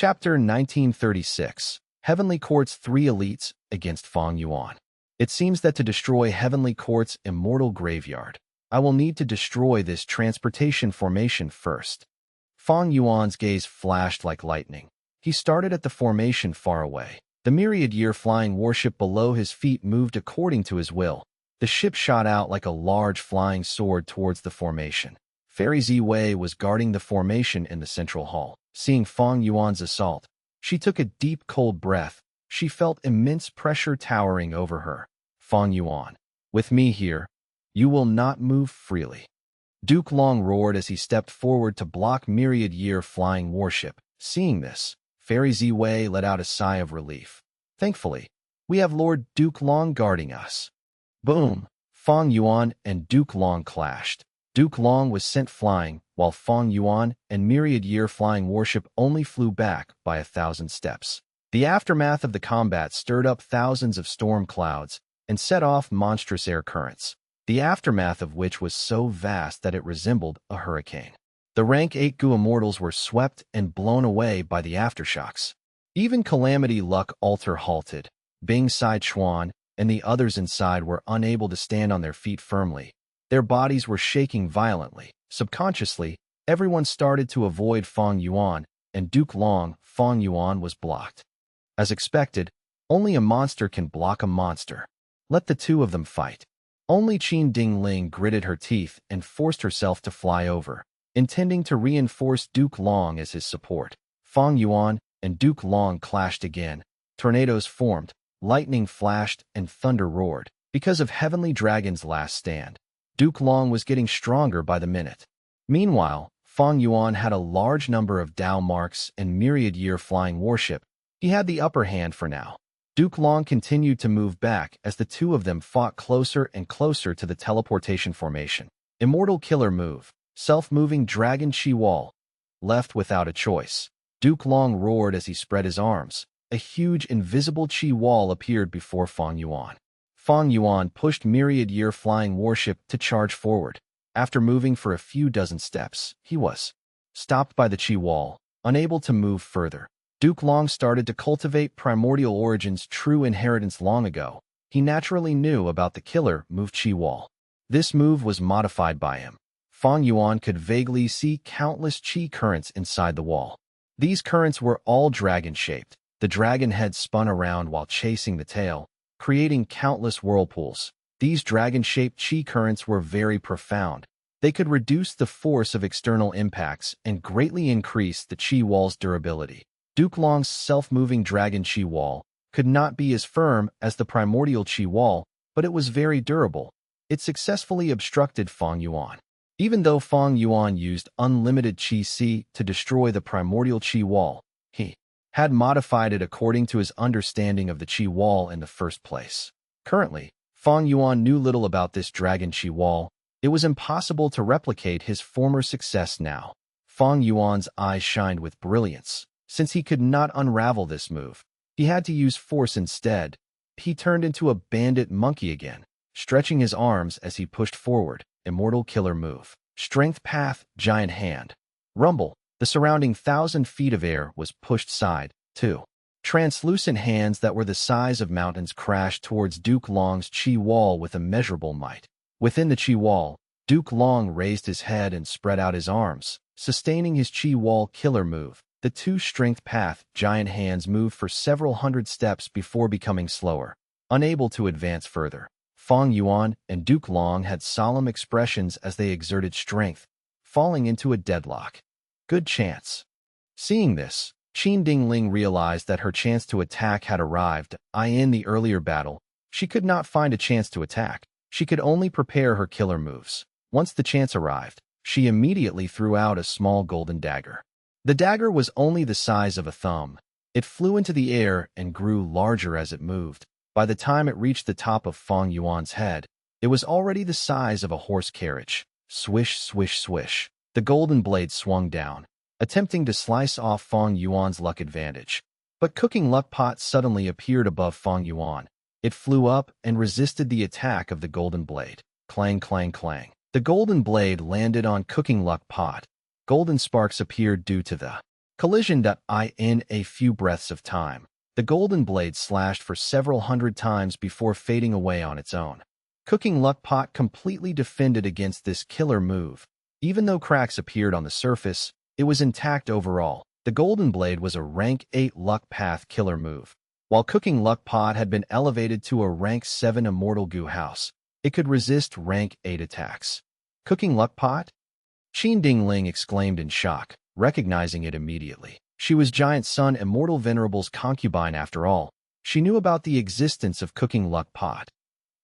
Chapter 1936. Heavenly Court's Three Elites Against Fang Yuan. It seems that to destroy Heavenly Court's immortal graveyard, I will need to destroy this transportation formation first. Fang Yuan's gaze flashed like lightning. He started at the formation far away. The myriad-year flying warship below his feet moved according to his will. The ship shot out like a large flying sword towards the formation. Fairy Ziwei was guarding the formation in the central hall. Seeing Fang Yuan's assault, she took a deep, cold breath. She felt immense pressure towering over her. Fang Yuan, with me here, you will not move freely. Duke Long roared as he stepped forward to block myriad-year flying warship. Seeing this, Fairy Ziwei let out a sigh of relief. Thankfully, we have Lord Duke Long guarding us. Boom! Fang Yuan and Duke Long clashed. Duke Long was sent flying, while Fang Yuan and myriad-year flying warship only flew back by 1,000 steps. The aftermath of the combat stirred up thousands of storm clouds and set off monstrous air currents, the aftermath of which was so vast that it resembled a hurricane. The rank 8 Gu immortals were swept and blown away by the aftershocks. Even Calamity Luck Alter halted. Bing Sai Chuan and the others inside were unable to stand on their feet firmly. Their bodies were shaking violently. Subconsciously, everyone started to avoid Fang Yuan, and Duke Long. Fang Yuan was blocked. As expected, only a monster can block a monster. Let the two of them fight. Only Qin Dingling gritted her teeth and forced herself to fly over, intending to reinforce Duke Long as his support. Fang Yuan and Duke Long clashed again. Tornadoes formed, lightning flashed, and thunder roared. Because of Heavenly Dragon's last stand, Duke Long was getting stronger by the minute. Meanwhile, Fang Yuan had a large number of Dao marks and myriad-year flying warship. He had the upper hand for now. Duke Long continued to move back as the two of them fought closer and closer to the teleportation formation. Immortal killer move. Self-moving dragon Chi Wall. Left without a choice. Duke Long roared as he spread his arms. A huge invisible Chi Wall appeared before Fang Yuan. Fang Yuan pushed myriad-year flying warship to charge forward. After moving for a few dozen steps, he was stopped by the Chi Wall, unable to move further. Duke Long started to cultivate primordial origins true inheritance long ago. He naturally knew about the killer move Chi Wall. This move was modified by him. Fang Yuan could vaguely see countless Chi currents inside the wall. These currents were all dragon-shaped. The dragon head spun around while chasing the tail, creating countless whirlpools. These dragon-shaped Chi currents were very profound. They could reduce the force of external impacts and greatly increase the Chi Wall's durability. Duke Long's self-moving dragon Chi Wall could not be as firm as the primordial Chi Wall, but it was very durable. It successfully obstructed Fang Yuan. Even though Fang Yuan used unlimited Chi Si to destroy the primordial Chi Wall, he had modified it according to his understanding of the Chi Wall in the first place. Currently, Fang Yuan knew little about this dragon Chi Wall. It was impossible to replicate his former success now. Fang Yuan's eyes shined with brilliance. Since he could not unravel this move, he had to use force instead. He turned into a bandit monkey again, stretching his arms as he pushed forward. Immortal killer move. Strength path, giant hand. Rumble. The surrounding 1,000 feet of air was pushed side, too. Translucent hands that were the size of mountains crashed towards Duke Long's Chi Wall with immeasurable might. Within the Chi Wall, Duke Long raised his head and spread out his arms, sustaining his Chi Wall killer move. The two strength path, giant hands moved for several hundred steps before becoming slower, unable to advance further. Fang Yuan and Duke Long had solemn expressions as they exerted strength, falling into a deadlock. Good chance. Seeing this, Qin Dingling realized that her chance to attack had arrived. In the earlier battle, she could not find a chance to attack. She could only prepare her killer moves. Once the chance arrived, she immediately threw out a small golden dagger. The dagger was only the size of a thumb. It flew into the air and grew larger as it moved. By the time it reached the top of Fang Yuan's head, it was already the size of a horse carriage. Swish, swish, swish. The golden blade swung down, attempting to slice off Fang Yuan's luck advantage. But Cooking Luck Pot suddenly appeared above Fang Yuan. It flew up and resisted the attack of the golden blade. Clang, clang, clang. The golden blade landed on Cooking Luck Pot. Golden sparks appeared due to the Collision.In a few breaths of time. The golden blade slashed for several hundred times before fading away on its own. Cooking Luck Pot completely defended against this killer move. Even though cracks appeared on the surface, it was intact overall. The golden blade was a rank 8 luck path killer move. While Cooking Luck Pot had been elevated to a rank 7 immortal goo house, it could resist rank 8 attacks. Cooking Luck Pot? Qin Dingling exclaimed in shock, recognizing it immediately. She was Giant Sun Immortal Venerable's concubine after all. She knew about the existence of Cooking Luck Pot.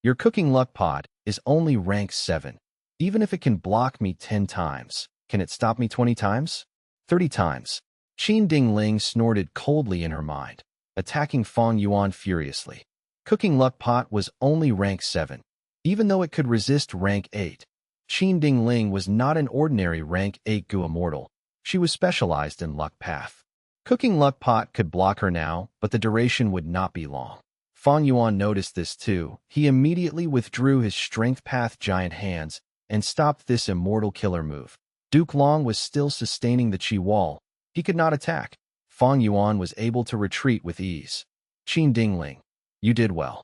Your Cooking Luck Pot is only rank 7. Even if it can block me 10 times, can it stop me 20 times? 30 times? Qin Dingling snorted coldly in her mind, attacking Fang Yuan furiously. Cooking Luck Pot was only rank 7. Even though it could resist rank 8, Qin Dingling was not an ordinary rank 8 goo immortal. She was specialized in Luck Path. Cooking Luck Pot could block her now, but the duration would not be long. Fang Yuan noticed this too. He immediately withdrew his Strength Path giant hands and stopped this immortal killer move. Duke Long was still sustaining the Qi wall. He could not attack. Fang Yuan was able to retreat with ease. Qin Dingling, you did well.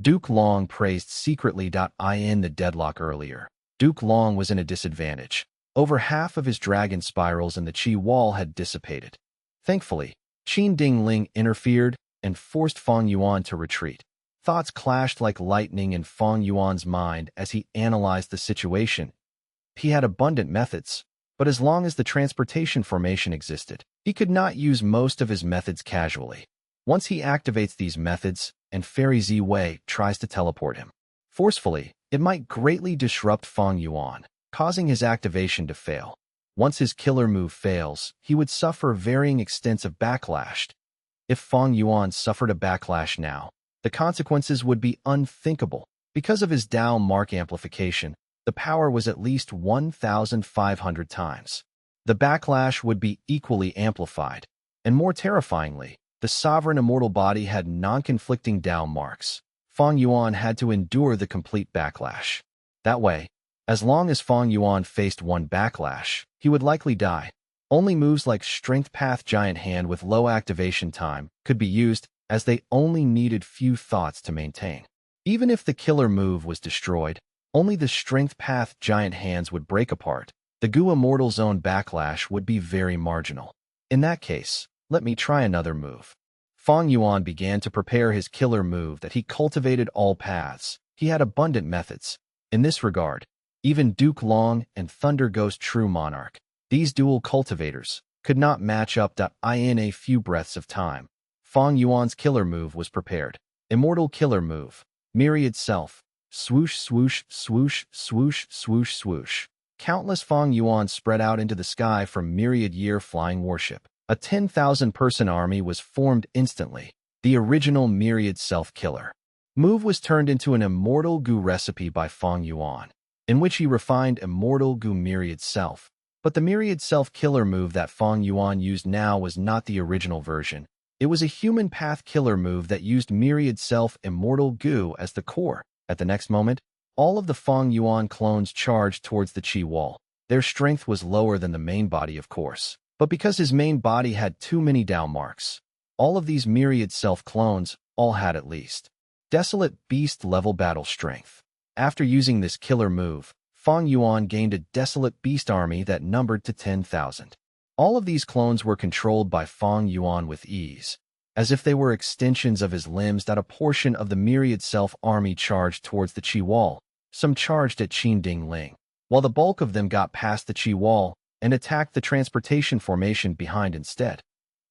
Duke Long praised secretly.In the deadlock earlier. Duke Long was in a disadvantage. Over half of his dragon spirals in the Qi wall had dissipated. Thankfully, Qin Dingling interfered and forced Fang Yuan to retreat. Thoughts clashed like lightning in Fang Yuan's mind as he analyzed the situation. He had abundant methods, but as long as the transportation formation existed, he could not use most of his methods casually. Once he activates these methods and Fairy Z Wei tries to teleport him forcefully, it might greatly disrupt Fang Yuan, causing his activation to fail. Once his killer move fails, he would suffer varying extents of backlash. If Fang Yuan suffered a backlash now, the consequences would be unthinkable. Because of his Dao mark amplification, the power was at least 1,500 times. The backlash would be equally amplified, and more terrifyingly, the sovereign immortal body had non-conflicting Dao marks. Fang Yuan had to endure the complete backlash. That way, as long as Fang Yuan faced one backlash, he would likely die. Only moves like Strength Path Giant Hand with low activation time could be used, as they only needed few thoughts to maintain. Even if the killer move was destroyed, only the Strength Path Giant Hands would break apart. The Goo Immortal's own backlash would be very marginal. In that case, let me try another move. Fang Yuan began to prepare his killer move that he cultivated all paths. He had abundant methods. In this regard, even Duke Long and Thunder Ghost True Monarch, these dual cultivators, could not match up. In a few breaths of time, Fang Yuan's killer move was prepared. Immortal killer move. Myriad Self. Swoosh, swoosh, swoosh, swoosh, swoosh, swoosh. Countless Fang Yuan spread out into the sky from Myriad Year Flying Warship. A 10,000-person army was formed instantly. The original Myriad Self-Killer move was turned into an Immortal Goo recipe by Fang Yuan, in which he refined Immortal Goo Myriad Self. But the Myriad Self-Killer move that Fang Yuan used now was not the original version. It was a human path killer move that used Myriad Self Immortal Goo as the core. At the next moment, all of the Fang Yuan clones charged towards the Qi wall. Their strength was lower than the main body, of course, but because his main body had too many Dao marks, all of these Myriad Self clones all had at least Desolate Beast level battle strength. After using this killer move, Fang Yuan gained a Desolate Beast army that numbered to 10,000. All of these clones were controlled by Fang Yuan with ease, as if they were extensions of his limbs. That a portion of the Myriad Self army charged towards the Qi wall. Some charged at Qin Dingling, while the bulk of them got past the Qi wall and attacked the transportation formation behind instead.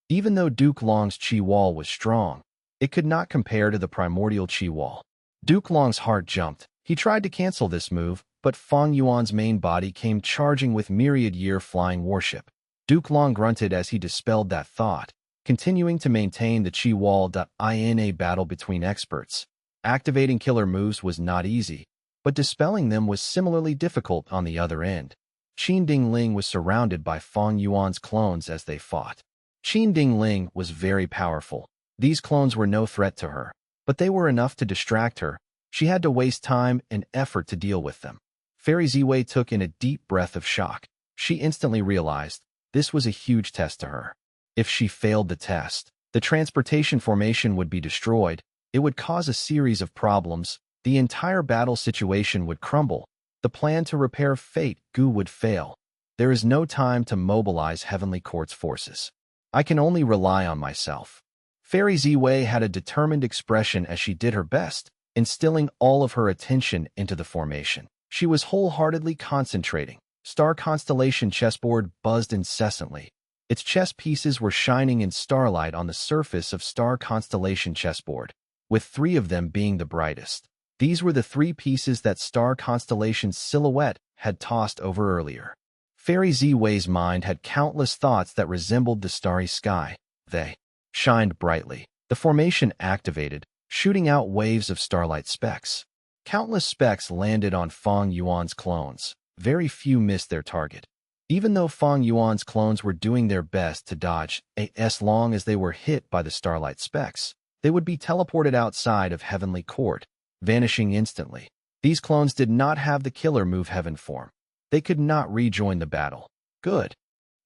Even though Duke Long's Qi wall was strong, it could not compare to the primordial Qi wall. Duke Long's heart jumped. He tried to cancel this move, but Fang Yuan's main body came charging with Myriad Year Flying Warship. Duke Long grunted as he dispelled that thought, continuing to maintain the Qi wall. In a battle between experts, activating killer moves was not easy, but dispelling them was similarly difficult on the other end. Qin Dingling was surrounded by Fang Yuan's clones as they fought. Qin Dingling was very powerful. These clones were no threat to her, but they were enough to distract her. She had to waste time and effort to deal with them. Fairy Ziwei took in a deep breath of shock. She instantly realized this was a huge test to her. If she failed the test, the transportation formation would be destroyed. It would cause a series of problems. The entire battle situation would crumble. The plan to repair Fate Gu would fail. There is no time to mobilize Heavenly Court's forces. I can only rely on myself. Fairy Ziwei had a determined expression as she did her best, instilling all of her attention into the formation. She was wholeheartedly concentrating. Star constellation chessboard buzzed incessantly. Its chess pieces were shining in starlight on the surface of star constellation chessboard, with 3 of them being the brightest. These were the 3 pieces that star constellation's silhouette had tossed over earlier. Fairy Ziwei's mind had countless thoughts that resembled the starry sky. They shined brightly. The formation activated, shooting out waves of starlight specks. Countless specks landed on Fang Yuan's clones. Very few missed their target. Even though Fang Yuan's clones were doing their best to dodge, as long as they were hit by the starlight specks, they would be teleported outside of Heavenly Court, vanishing instantly. These clones did not have the killer move Heaven form. They could not rejoin the battle. Good.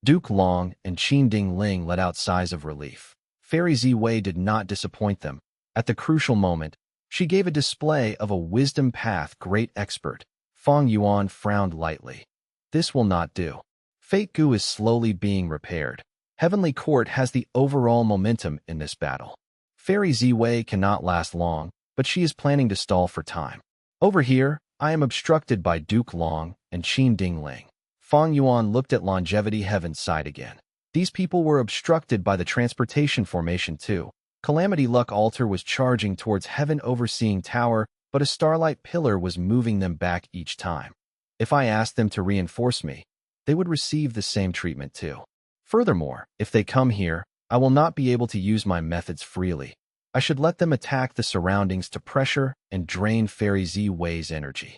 Duke Long and Qin Ding Ling let out sighs of relief. Fairy Ziwei did not disappoint them. At the crucial moment, she gave a display of a wisdom path great expert. Fang Yuan frowned lightly. This will not do. Fate Gu is slowly being repaired. Heavenly Court has the overall momentum in this battle. Fairy Ziwei cannot last long, but she is planning to stall for time. Over here, I am obstructed by Duke Long and Qin Ding Ling. Fang Yuan looked at Longevity Heaven's side again. These people were obstructed by the transportation formation too. Calamity Luck Altar was charging towards Heaven Overseeing Tower, but a starlight pillar was moving them back each time. If I asked them to reinforce me, they would receive the same treatment too. Furthermore, if they come here, I will not be able to use my methods freely. I should let them attack the surroundings to pressure and drain Fairy Ziwei's energy.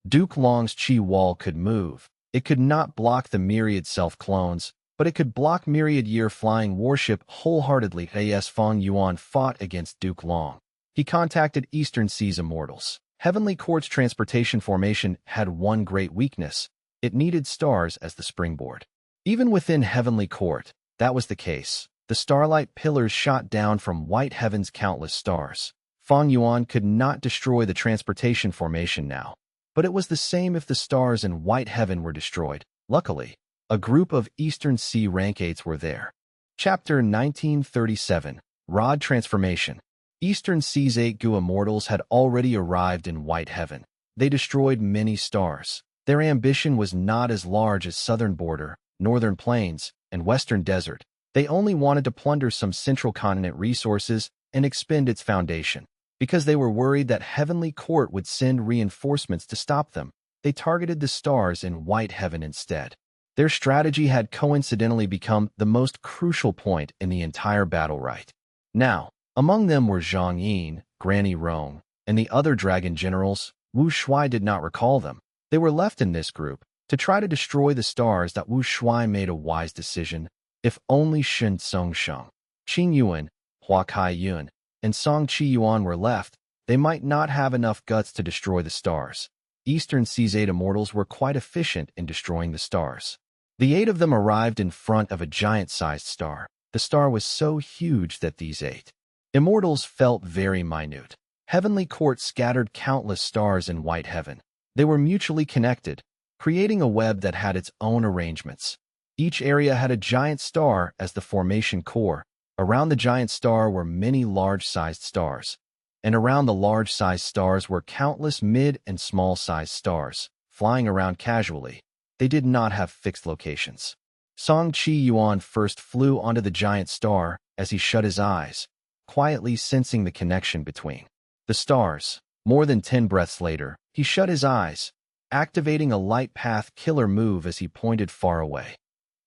Duke Long's Qi Wall could move. It could not block the myriad self-clones, but it could block myriad year flying warship wholeheartedly. As Fang Yuan fought against Duke Long, he contacted Eastern Seas Immortals. Heavenly Court's transportation formation had one great weakness. It needed stars as the springboard. Even within Heavenly Court, that was the case. The starlight pillars shot down from White Heaven's countless stars. Fang Yuan could not destroy the transportation formation now, but it was the same if the stars in White Heaven were destroyed. Luckily, a group of Eastern Sea Rankates were there. Chapter 1937, Rod Transformation. Eastern Sea's 8 Gu Immortals had already arrived in White Heaven. They destroyed many stars. Their ambition was not as large as Southern Border, Northern Plains, and Western Desert. They only wanted to plunder some central continent resources and expend its foundation. Because they were worried that Heavenly Court would send reinforcements to stop them, they targeted the stars in White Heaven instead. Their strategy had coincidentally become the most crucial point in the entire battle right now. Among them were Zhang Yin, Granny Rong, and the other dragon generals. Wu Shuai did not recall them. They were left in this group to try to destroy the stars. That Wu Shuai made a wise decision. If only Shen Song Sheng, Qin Yuan, Hua Kai Yun, and Song Qi Yuan were left, they might not have enough guts to destroy the stars. Eastern Sea's 8 Immortals were quite efficient in destroying the stars. The 8 of them arrived in front of a giant-sized star. The star was so huge that these 8 Immortals felt very minute. Heavenly Court scattered countless stars in White Heaven. They were mutually connected, creating a web that had its own arrangements. Each area had a giant star as the formation core. Around the giant star were many large-sized stars, and around the large-sized stars were countless mid- and small-sized stars, flying around casually. They did not have fixed locations. Song Qi Yuan first flew onto the giant star as he shut his eyes, quietly sensing the connection between the stars. More than 10 breaths later, he shut his eyes, activating a light path killer move as he pointed far away.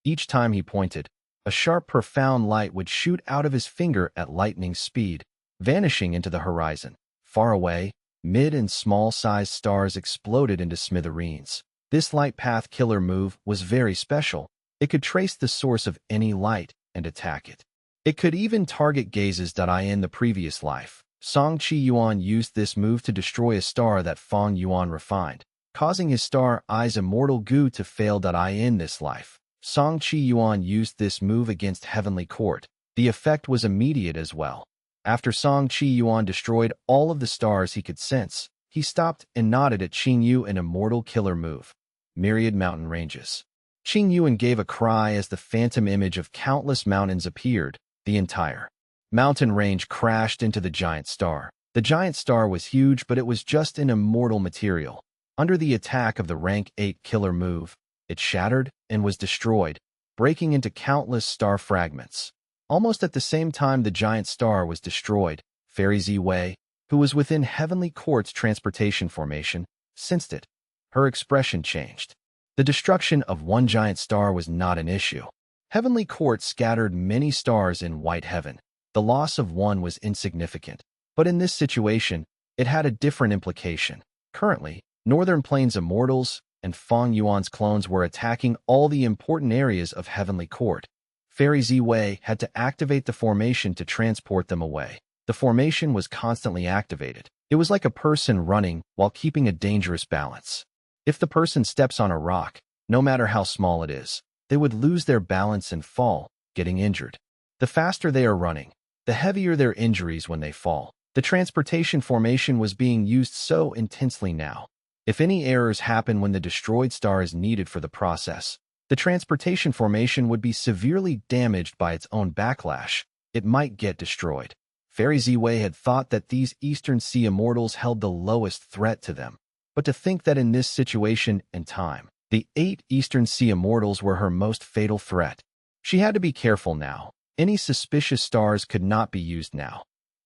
Each time he pointed, a sharp, profound light would shoot out of his finger at lightning speed, vanishing into the horizon. Far away, mid- and small-sized stars exploded into smithereens. This light path killer move was very special. It could trace the source of any light and attack it. It could even target gazes.I in the previous life. Song Qi Yuan used this move to destroy a star that Fang Yuan refined, causing his star I's immortal Gu to fail.I in this life. Fang Yuan used this move against Heavenly Court. The effect was immediate as well. After Fang Yuan destroyed all of the stars he could sense, he stopped and nodded at Qing Yu an immortal killer move. Myriad mountain ranges. Qing Yuan gave a cry as the phantom image of countless mountains appeared. The entire mountain range crashed into the giant star. The giant star was huge, but it was just an immortal material. Under the attack of the rank 8 killer move, it shattered and was destroyed, breaking into countless star fragments. Almost at the same time the giant star was destroyed, Fairy Ziwei, who was within Heavenly Court's transportation formation, sensed it. Her expression changed. The destruction of one giant star was not an issue. Heavenly Court scattered many stars in white heaven. The loss of one was insignificant. But in this situation, it had a different implication. Currently, Northern Plains Immortals and Fang Yuan's clones were attacking all the important areas of Heavenly Court. Fairy Ziwei had to activate the formation to transport them away. The formation was constantly activated. It was like a person running while keeping a dangerous balance. If the person steps on a rock, no matter how small it is, they would lose their balance and fall, getting injured. The faster they are running, the heavier their injuries when they fall. The transportation formation was being used so intensely now. If any errors happen when the destroyed star is needed for the process, the transportation formation would be severely damaged by its own backlash. It might get destroyed. Fairy Ziwei had thought that these Eastern Sea Immortals held the lowest threat to them. But to think that in this situation and time, the 8 Eastern Sea Immortals were her most fatal threat. She had to be careful now. Any suspicious stars could not be used now.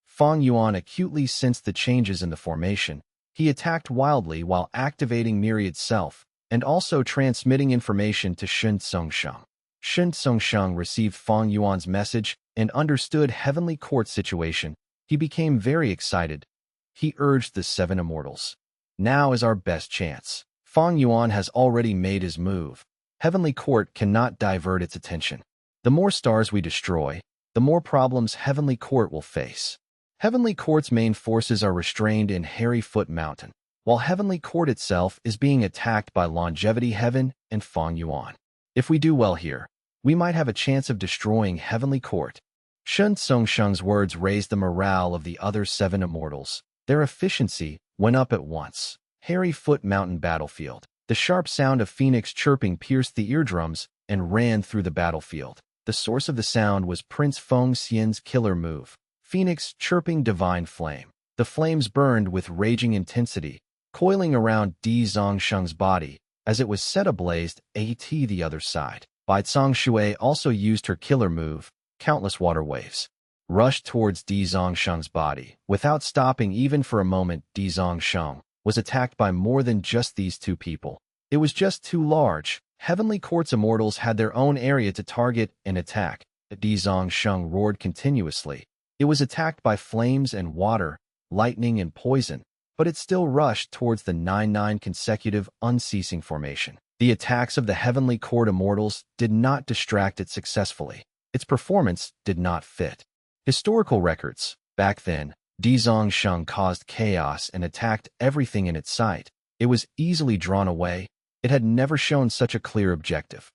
Fang Yuan acutely sensed the changes in the formation. He attacked wildly while activating Myriad Self, and also transmitting information to Shun Tsungsheng. Shun Tsungsheng received Fang Yuan's message and understood Heavenly Court's situation. He became very excited. He urged the 7 Immortals. Now is our best chance. Fang Yuan has already made his move. Heavenly Court cannot divert its attention. The more stars we destroy, the more problems Heavenly Court will face. Heavenly Court's main forces are restrained in Hairy Foot Mountain, while Heavenly Court itself is being attacked by Longevity Heaven and Fang Yuan. If we do well here, we might have a chance of destroying Heavenly Court. Shun Tsungsheng's words raised the morale of the other 7 Immortals. Their efficiency went up at once. Hairy Foot Mountain Battlefield. The sharp sound of Phoenix chirping pierced the eardrums and ran through the battlefield. The source of the sound was Prince Feng Xian's killer move, Phoenix chirping Divine Flame. The flames burned with raging intensity, coiling around Di Zongsheng's body as it was set ablaze at the other side. Bai Shui also used her killer move, Countless Water Waves, rushed towards Di Zongsheng's body. Without stopping even for a moment, Di Zongsheng was attacked by more than just these 2 people. It was just too large. Heavenly Court's Immortals had their own area to target and attack. Di Zongsheng roared continuously. It was attacked by flames and water, lightning and poison, but it still rushed towards the 9-9 consecutive unceasing formation. The attacks of the Heavenly Court Immortals did not distract it successfully. Its performance did not fit historical records. Back then, Di Zongsheng caused chaos and attacked everything in its sight. It was easily drawn away. It had never shown such a clear objective.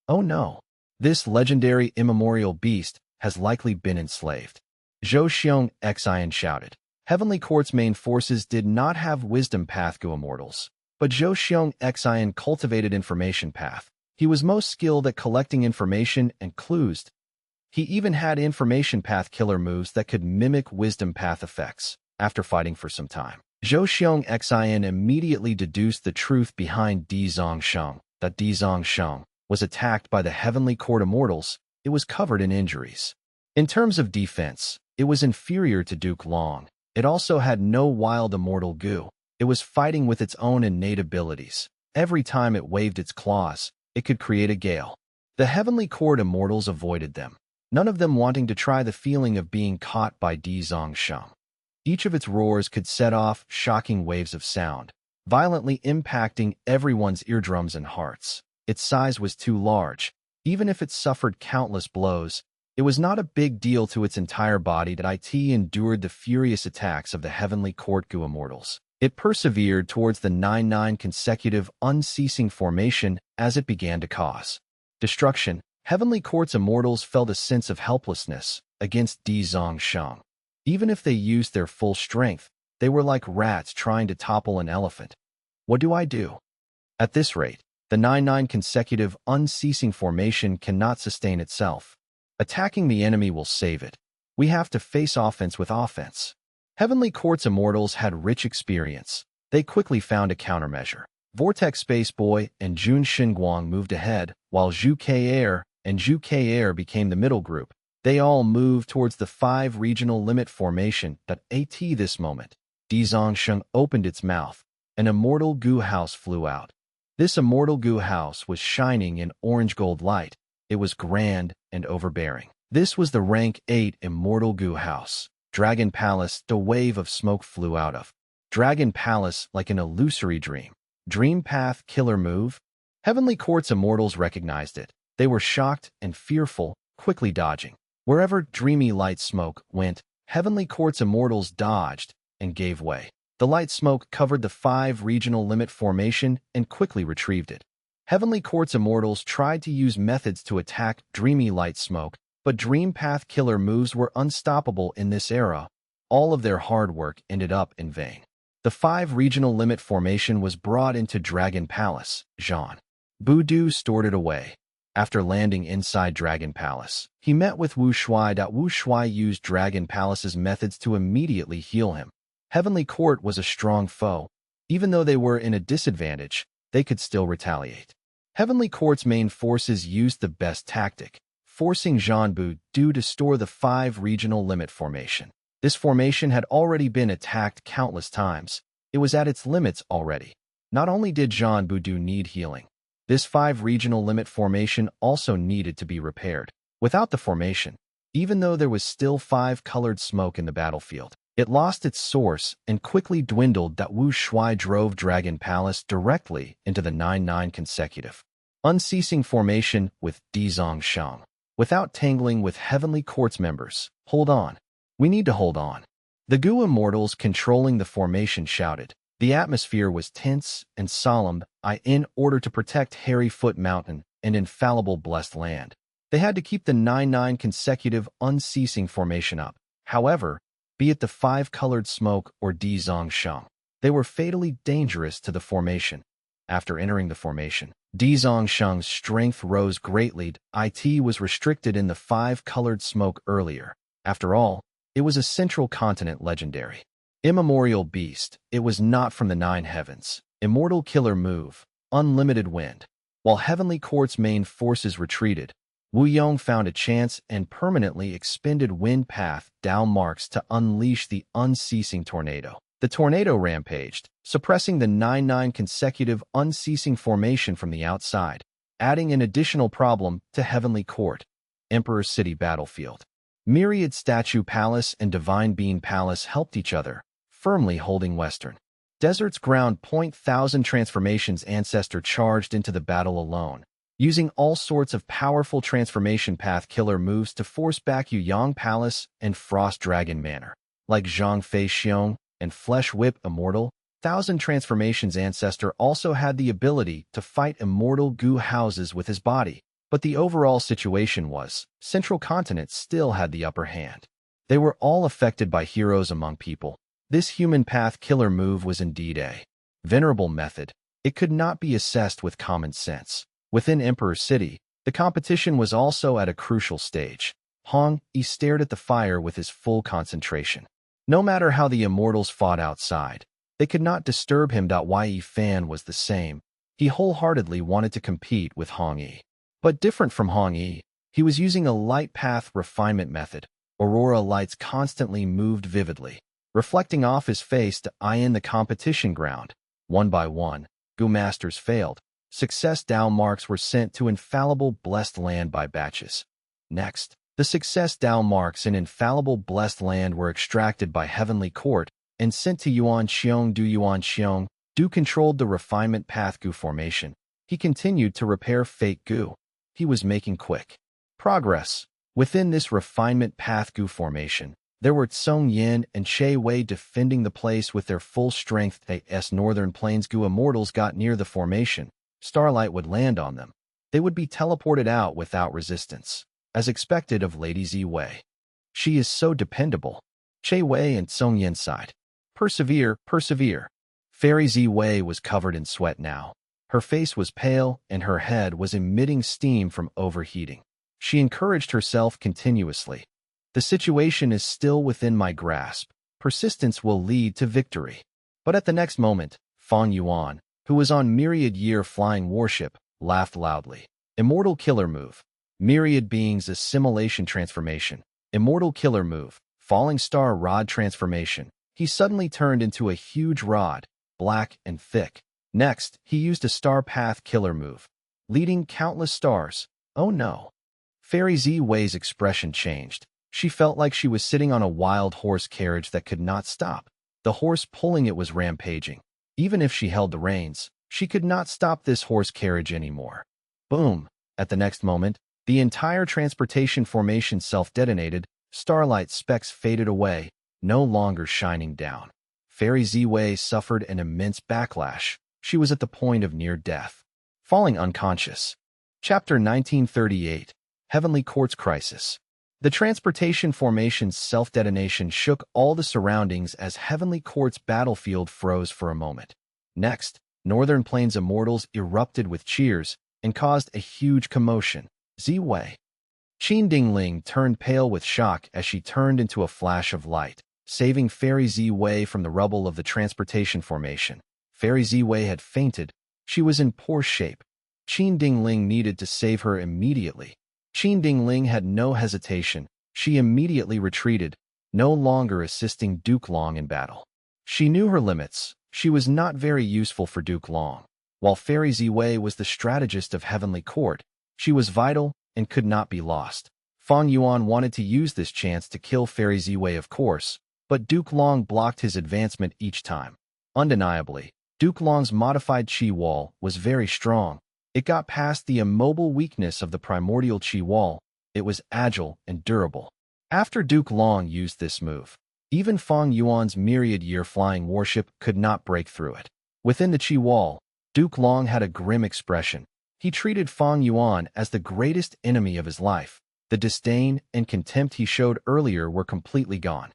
Oh no! This legendary immemorial beast has likely been enslaved. Zhou Xiong Xian shouted. Heavenly Court's main forces did not have Wisdom Path Gu Immortals, but Zhou Xiong Xian cultivated Information Path. He was most skilled at collecting information and clues. He even had Information Path killer moves that could mimic Wisdom Path effects. After fighting for some time, Zhou Xiong Xian immediately deduced the truth behind Di Zongsheng, that Di Zongsheng was attacked by the Heavenly Court Immortals. It was covered in injuries. In terms of defense, it was inferior to Duke Long. It also had no wild immortal goo. It was fighting with its own innate abilities. Every time it waved its claws, it could create a gale. The Heavenly Court Immortals avoided them, none of them wanting to try the feeling of being caught by Di Zongsheng. Each of its roars could set off shocking waves of sound, violently impacting everyone's eardrums and hearts. Its size was too large. Even if it suffered countless blows, it was not a big deal to its entire body that it endured the furious attacks of the Heavenly Court Gu Immortals. It persevered towards the 9-9 consecutive unceasing formation as it began to cause destruction, Heavenly Court's immortals felt a sense of helplessness against Di Zongsheng. Even if they used their full strength, they were like rats trying to topple an elephant. What do I do? At this rate, the 9-9 consecutive unceasing formation cannot sustain itself. Attacking the enemy will save it. We have to face offense with offense. Heavenly Court's immortals had rich experience. They quickly found a countermeasure. Vortex Space Boy and Jun Xinguang moved ahead, while Zhu Ke and Zhu Ke became the middle group. They all moved towards the 5 regional limit formation. At this moment, Di Zongsheng opened its mouth. An immortal goo house flew out. This immortal goo house was shining in orange-gold light. It was grand and overbearing. This was the rank 8 immortal goo house. Dragon Palace, the wave of smoke flew out of. Dragon Palace like an illusory dream. Dream Path Killer Move? Heavenly Court's immortals recognized it. They were shocked and fearful, quickly dodging. Wherever dreamy light smoke went, Heavenly Court's immortals dodged and gave way. The light smoke covered the 5 regional limit formation and quickly retrieved it. Heavenly Court's immortals tried to use methods to attack dreamy light smoke, but Dream Path Killer moves were unstoppable in this era. All of their hard work ended up in vain. The 5 regional limit formation was brought into Dragon Palace. Jean Budu stored it away. After landing inside Dragon Palace, he met with Wu Shui. Wu Shui used Dragon Palace's methods to immediately heal him. Heavenly Court was a strong foe. Even though they were in a disadvantage, they could still retaliate. Heavenly Court's main forces used the best tactic, forcing Jean Budu to store the 5 regional limit formation. This formation had already been attacked countless times. It was at its limits already. Not only did Jean Budu need healing, this 5 regional limit formation also needed to be repaired. Without the formation, even though there was still 5-colored smoke in the battlefield, it lost its source and quickly dwindled. Wu Shui drove Dragon Palace directly into the 9-9 consecutive unceasing formation with Di Zongsheng. Without tangling with Heavenly Court's members, hold on. We need to hold on. The Gu immortals controlling the formation shouted. The atmosphere was tense and solemn. In order to protect Hairy Foot Mountain and infallible blessed land, they had to keep the 9-9 consecutive unceasing formation up. However, be it the 5-colored smoke or Di Zongsheng, they were fatally dangerous to the formation. After entering the formation, Di Zongsheng's strength rose greatly. It was restricted in the 5-colored smoke earlier. After all, it was a central continent legendary. Immemorial beast, it was not from the 9 heavens. Immortal killer move, unlimited wind. While Heavenly Court's main forces retreated, Wu Yong found a chance and permanently expended Wind Path Dao marks to unleash the unceasing tornado. The tornado rampaged, suppressing the 9-9 consecutive unceasing formation from the outside, adding an additional problem to Heavenly Court. Emperor City Battlefield. Myriad Statue Palace and Divine Being Palace helped each other, firmly holding Western Desert's ground. 1,000 transformations ancestor charged into the battle alone, using all sorts of powerful transformation path killer moves to force back Yuyang Palace and Frost Dragon Manor. Like Zhang Fei Xiong and Flesh Whip Immortal, 1,000 transformations ancestor also had the ability to fight immortal goo houses with his body. But the overall situation was, Central Continent still had the upper hand. They were all affected by heroes among people. This human path killer move was indeed a venerable method. It could not be assessed with common sense. Within Emperor City, the competition was also at a crucial stage. Hong Yi stared at the fire with his full concentration. No matter how the immortals fought outside, they could not disturb him. Yi Fan was the same. He wholeheartedly wanted to compete with Hong Yi. But different from Hong Yi, he was using a light path refinement method. Aurora lights constantly moved vividly, reflecting off his face to in the competition ground. One by one, Gu Masters failed. Success Dao marks were sent to infallible blessed land by batches. Next, the success Dao marks in infallible blessed land were extracted by Heavenly Court and sent to Yuan Xiong. Yuan Xiong controlled the refinement path Gu formation. He continued to repair fake Gu. He was making quick progress. Within this refinement path Gu formation, there were Tsong Yin and Che Wei defending the place with their full strength. As Northern Plains Gu immortals got near the formation, starlight would land on them. They would be teleported out without resistance, as expected of Lady Zi Wei. She is so dependable. Che Wei and Song Yin sighed. Persevere, persevere. Fairy Zi Wei was covered in sweat now. Her face was pale and her head was emitting steam from overheating. She encouraged herself continuously. The situation is still within my grasp. Persistence will lead to victory. But at the next moment, Fang Yuan, who was on myriad-year flying warship, laughed loudly. Immortal killer move. Myriad beings assimilation transformation. Immortal killer move. Falling star rod transformation. He suddenly turned into a huge rod, black and thick. Next, he used a star path killer move, leading countless stars. Oh no. Fairy Zi Wei's expression changed. She felt like she was sitting on a wild horse carriage that could not stop. The horse pulling it was rampaging. Even if she held the reins, she could not stop this horse carriage anymore. Boom! At the next moment, the entire transportation formation self-detonated, starlight specks faded away, no longer shining down. Fairy Zi Wei suffered an immense backlash. She was at the point of near death. Falling unconscious. Chapter 1938. Heavenly Quartz Crisis. The transportation formation's self-detonation shook all the surroundings as Heavenly Quartz battlefield froze for a moment. Next, Northern Plains immortals erupted with cheers and caused a huge commotion. Zi Wei. Qin Dingling turned pale with shock as she turned into a flash of light, saving Fairy Zi Wei from the rubble of the transportation formation. Fairy Zi Wei had fainted. She was in poor shape. Qin Dingling needed to save her immediately. Qin Dingling had no hesitation. She immediately retreated, no longer assisting Duke Long in battle. She knew her limits. She was not very useful for Duke Long. While Fairy Zi Wei was the strategist of Heavenly Court, she was vital and could not be lost. Fang Yuan wanted to use this chance to kill Fairy Zi Wei, of course, but Duke Long blocked his advancement each time. Undeniably, Duke Long's modified Qi wall was very strong. It got past the immobile weakness of the primordial Qi wall. It was agile and durable. After Duke Long used this move, even Fang Yuan's myriad-year flying warship could not break through it. Within the Qi wall, Duke Long had a grim expression. He treated Fang Yuan as the greatest enemy of his life. The disdain and contempt he showed earlier were completely gone.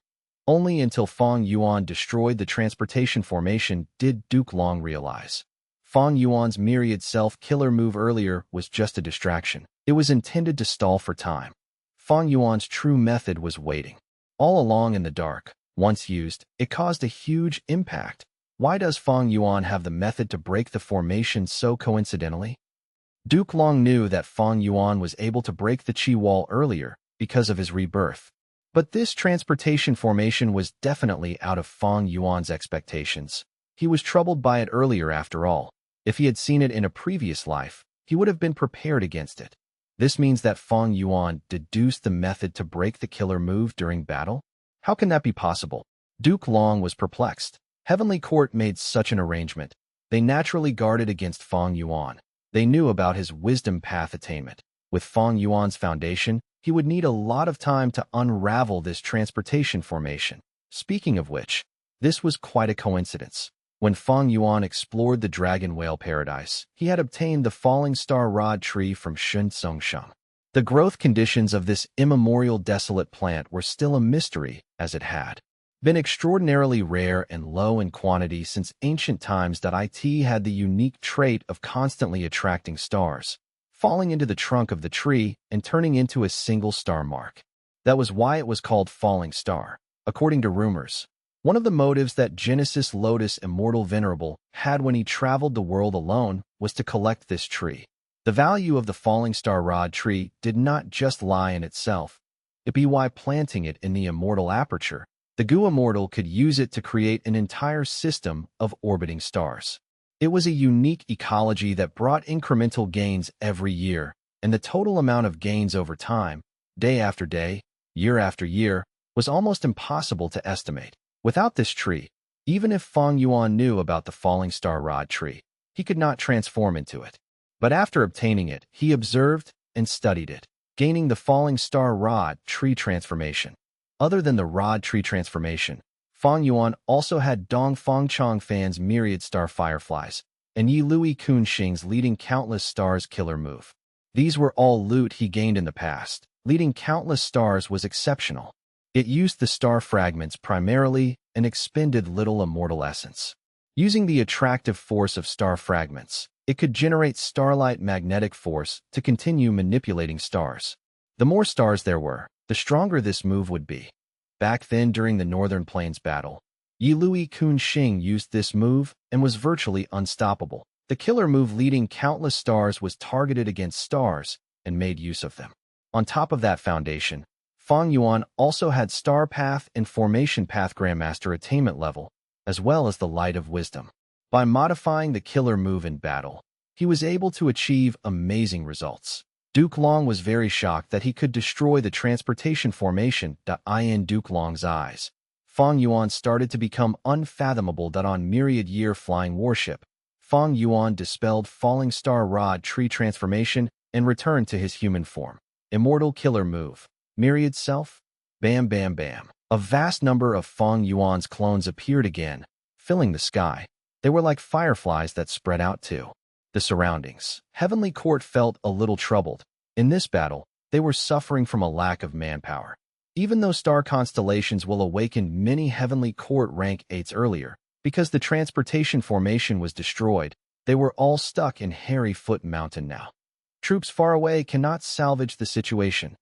Only until Fang Yuan destroyed the transportation formation did Duke Long realize. Fang Yuan's myriad self-killer move earlier was just a distraction. It was intended to stall for time. Fang Yuan's true method was waiting. All along in the dark, once used, it caused a huge impact. Why does Fang Yuan have the method to break the formation so coincidentally? Duke Long knew that Fang Yuan was able to break the Qi wall earlier because of his rebirth. But this transportation formation was definitely out of Fang Yuan's expectations. He was troubled by it earlier after all. If he had seen it in a previous life, he would have been prepared against it. This means that Fang Yuan deduced the method to break the killer move during battle? How can that be possible? Duke Long was perplexed. Heavenly Court made such an arrangement. They naturally guarded against Fang Yuan. They knew about his wisdom path attainment. With Fang Yuan's foundation, he would need a lot of time to unravel this transportation formation. Speaking of which, this was quite a coincidence. When Fang Yuan explored the Dragon Whale Paradise, he had obtained the falling star rod tree from Shun Tsungsheng. The growth conditions of this immemorial desolate plant were still a mystery, as it had been extraordinarily rare and low in quantity since ancient times. It had the unique trait of constantly attracting stars, falling into the trunk of the tree and turning into a single star mark. That was why it was called falling star. According to rumors, one of the motives that Genesis Lotus Immortal Venerable had when he traveled the world alone was to collect this tree. The value of the falling star rod tree did not just lie in itself. It be why planting it in the immortal aperture, the Gu Immortal could use it to create an entire system of orbiting stars. It was a unique ecology that brought incremental gains every year, and the total amount of gains over time, day after day, year after year, was almost impossible to estimate. Without this tree, even if Fang Yuan knew about the falling star rod tree, he could not transform into it. But after obtaining it, he observed and studied it, gaining the falling star rod tree transformation. Other than the rod tree transformation, Fang Yuan also had Dong Fang Changfan's myriad star fireflies and Yi Lui Kunxing's leading countless stars killer move. These were all loot he gained in the past. Leading countless stars was exceptional. It used the star fragments primarily and expended little immortal essence. Using the attractive force of star fragments, it could generate starlight magnetic force to continue manipulating stars. The more stars there were, the stronger this move would be. Back then during the Northern Plains battle, Yilui Kunxing used this move and was virtually unstoppable. The killer move leading countless stars was targeted against stars and made use of them. On top of that foundation, Fang Yuan also had Star Path and Formation Path Grandmaster attainment level, as well as the Light of Wisdom. By modifying the killer move in battle, he was able to achieve amazing results. Duke Long was very shocked that he could destroy the transportation formation. In Duke Long's eyes, Fang Yuan started to become unfathomable. On myriad-year flying warship, Fang Yuan dispelled falling star rod tree transformation and returned to his human form. Immortal killer move. Myriad self? Bam bam bam. A vast number of Fang Yuan's clones appeared again, filling the sky. They were like fireflies that spread out too. The surroundings. Heavenly Court felt a little troubled. In this battle, they were suffering from a lack of manpower. Even though star constellations will awaken many Heavenly Court rank 8s earlier, because the transportation formation was destroyed, they were all stuck in Hairy Foot Mountain now. Troops far away cannot salvage the situation.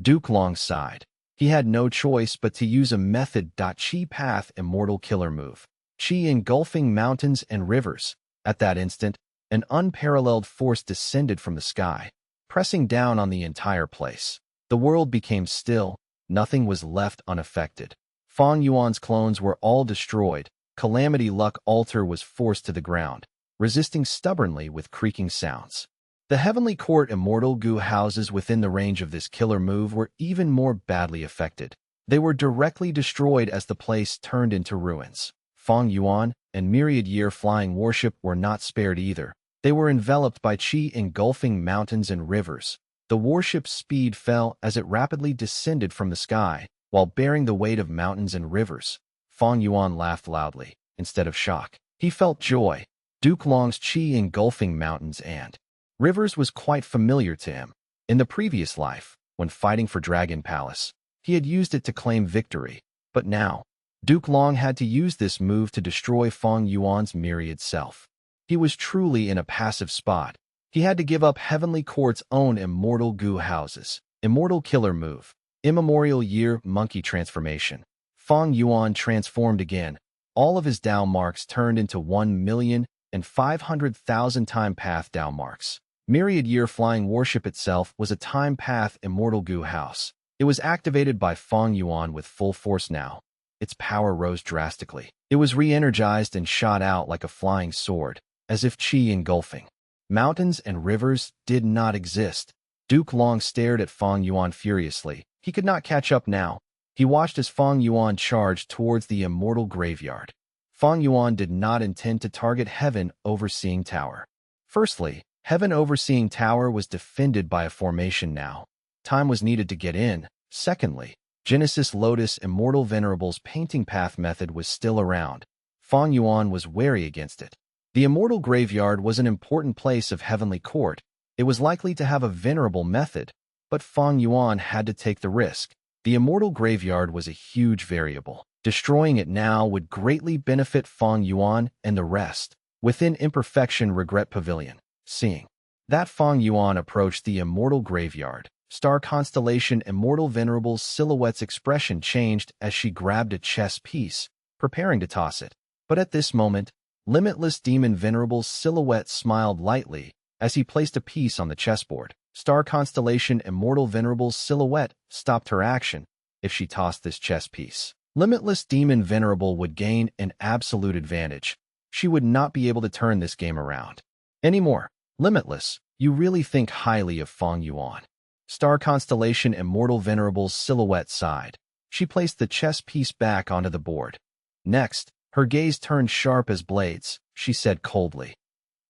Duke Long sighed. He had no choice but to use a method. Chi Path Immortal Killer Move. Chi engulfing mountains and rivers. At that instant, an unparalleled force descended from the sky, pressing down on the entire place. The world became still. Nothing was left unaffected. Fang Yuan's clones were all destroyed. Calamity Luck Altar was forced to the ground, resisting stubbornly with creaking sounds. The Heavenly Court Immortal Gu houses within the range of this killer move were even more badly affected. They were directly destroyed as the place turned into ruins. Fang Yuan and myriad-year flying warship were not spared either. They were enveloped by chi engulfing mountains and rivers. The warship's speed fell as it rapidly descended from the sky, while bearing the weight of mountains and rivers. Fang Yuan laughed loudly, instead of shock. He felt joy. Duke Long's chi engulfing mountains and rivers was quite familiar to him. In the previous life, when fighting for Dragon Palace, he had used it to claim victory. But now, Duke Long had to use this move to destroy Fang Yuan's myriad self. He was truly in a passive spot. He had to give up Heavenly Court's own Immortal Gu houses. Immortal Killer Move. Immemorial Year Monkey Transformation. Fang Yuan transformed again. All of his Dao marks turned into 1,500,000 time path Dao marks. Myriad Year Flying Warship itself was a time path Immortal Gu house. It was activated by Fang Yuan with full force now. Its power rose drastically. It was re-energized and shot out like a flying sword, as if chi engulfing. Mountains and rivers did not exist. Duke Long stared at Fang Yuan furiously. He could not catch up now. He watched as Fang Yuan charged towards the immortal graveyard. Fang Yuan did not intend to target Heaven Overseeing Tower. Firstly, Heaven Overseeing Tower was defended by a formation now. Time was needed to get in. Secondly, Genesis Lotus Immortal Venerable's painting path method was still around. Fang Yuan was wary against it. The immortal graveyard was an important place of Heavenly Court. It was likely to have a venerable method, but Fang Yuan had to take the risk. The immortal graveyard was a huge variable. Destroying it now would greatly benefit Fang Yuan and the rest. Within Imperfection Regret Pavilion, seeing that Fang Yuan approached the immortal graveyard, star constellation Immortal Venerable's silhouette's expression changed as she grabbed a chess piece, preparing to toss it. But at this moment, Limitless Demon Venerable's silhouette smiled lightly as he placed a piece on the chessboard. Star constellation Immortal Venerable's silhouette stopped her action. If she tossed this chess piece, Limitless Demon Venerable would gain an absolute advantage. She would not be able to turn this game around anymore. Limitless, you really think highly of Fang Yuan. Star constellation Immortal Venerable's silhouette sighed. She placed the chess piece back onto the board. Next, her gaze turned sharp as blades. She said coldly,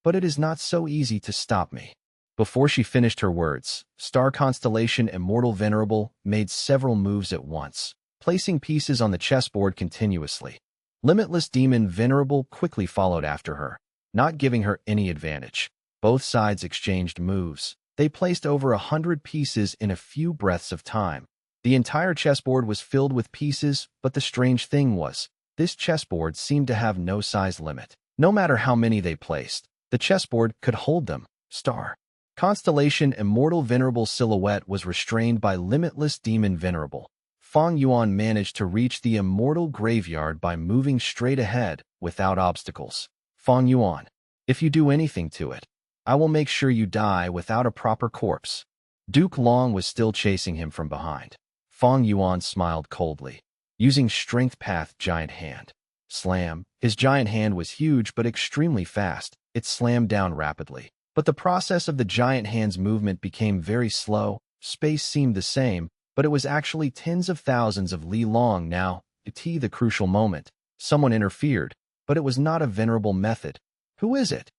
"But it is not so easy to stop me." Before she finished her words, Star Constellation Immortal Venerable made several moves at once, placing pieces on the chessboard continuously. Limitless Demon Venerable quickly followed after her, not giving her any advantage. Both sides exchanged moves. They placed over 100 pieces in a few breaths of time. The entire chessboard was filled with pieces, but the strange thing was, this chessboard seemed to have no size limit. No matter how many they placed, the chessboard could hold them. Star. Constellation Immortal Venerable Silhouette was restrained by limitless demon Venerable. Fang Yuan managed to reach the immortal graveyard by moving straight ahead, without obstacles. Fang Yuan, if you do anything to it, I will make sure you die without a proper corpse. Duke Long was still chasing him from behind. Fang Yuan smiled coldly. Using Strength Path Giant Hand. Slam. His giant hand was huge but extremely fast. It slammed down rapidly. But the process of the giant hand's movement became very slow. Space seemed the same, but it was actually tens of thousands of li long now. The crucial moment. Someone interfered, but it was not a venerable method. Who is it?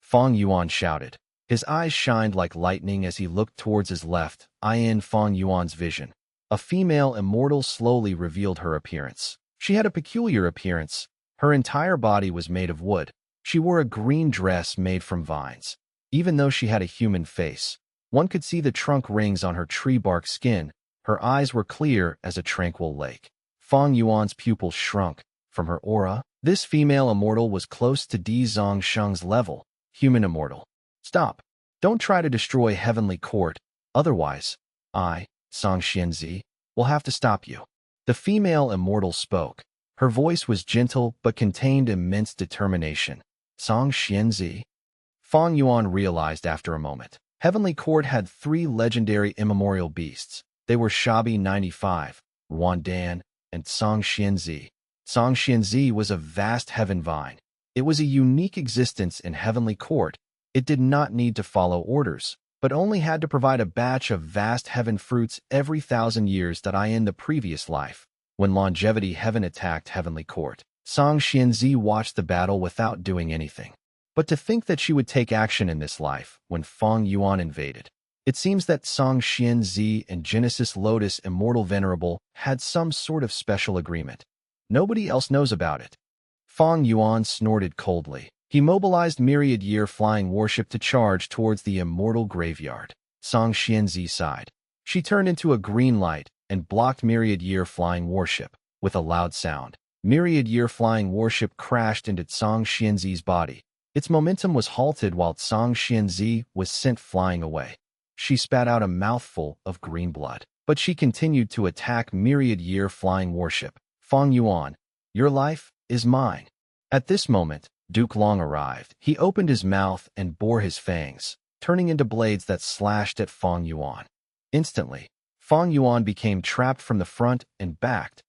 Fang Yuan shouted. His eyes shined like lightning as he looked towards his left. In Fang Yuan's vision, a female immortal slowly revealed her appearance. She had a peculiar appearance. Her entire body was made of wood. She wore a green dress made from vines. Even though she had a human face, one could see the trunk rings on her tree bark skin. Her eyes were clear as a tranquil lake. Fang Yuan's pupils shrunk. From her aura, this female immortal was close to Di Zongsheng's level. Human immortal. Stop. Don't try to destroy Heavenly Court, otherwise, Song Xianzi, will have to stop you. The female immortal spoke. Her voice was gentle but contained immense determination. Song Xianzi. Fang Yuan realized after a moment. Heavenly Court had 3 legendary immemorial beasts. They were Shabi 95, Ruandan, and Song Xianzi. Song Xianzi was a vast heaven vine. It was a unique existence in Heavenly Court. It did not need to follow orders, but only had to provide a batch of vast heaven fruits every 1,000 years that in the previous life. When Longevity Heaven attacked Heavenly Court, Song Xianzi watched the battle without doing anything. But to think that she would take action in this life when Fang Yuan invaded. It seems that Song Xianzi and Genesis Lotus Immortal Venerable had some sort of special agreement. Nobody else knows about it. Fang Yuan snorted coldly. He mobilized Myriad Year Flying Warship to charge towards the immortal graveyard. Song Xianzi sighed. She turned into a green light and blocked Myriad Year Flying Warship. With a loud sound, Myriad Year Flying Warship crashed into Song Xianzi's body. Its momentum was halted while Song Xianzi was sent flying away. She spat out a mouthful of green blood, but she continued to attack Myriad Year Flying Warship. Fang Yuan, your life is mine. At this moment, Duke Long arrived. He opened his mouth and bore his fangs, turning into blades that slashed at Fang Yuan. Instantly, Fang Yuan became trapped from the front and backed.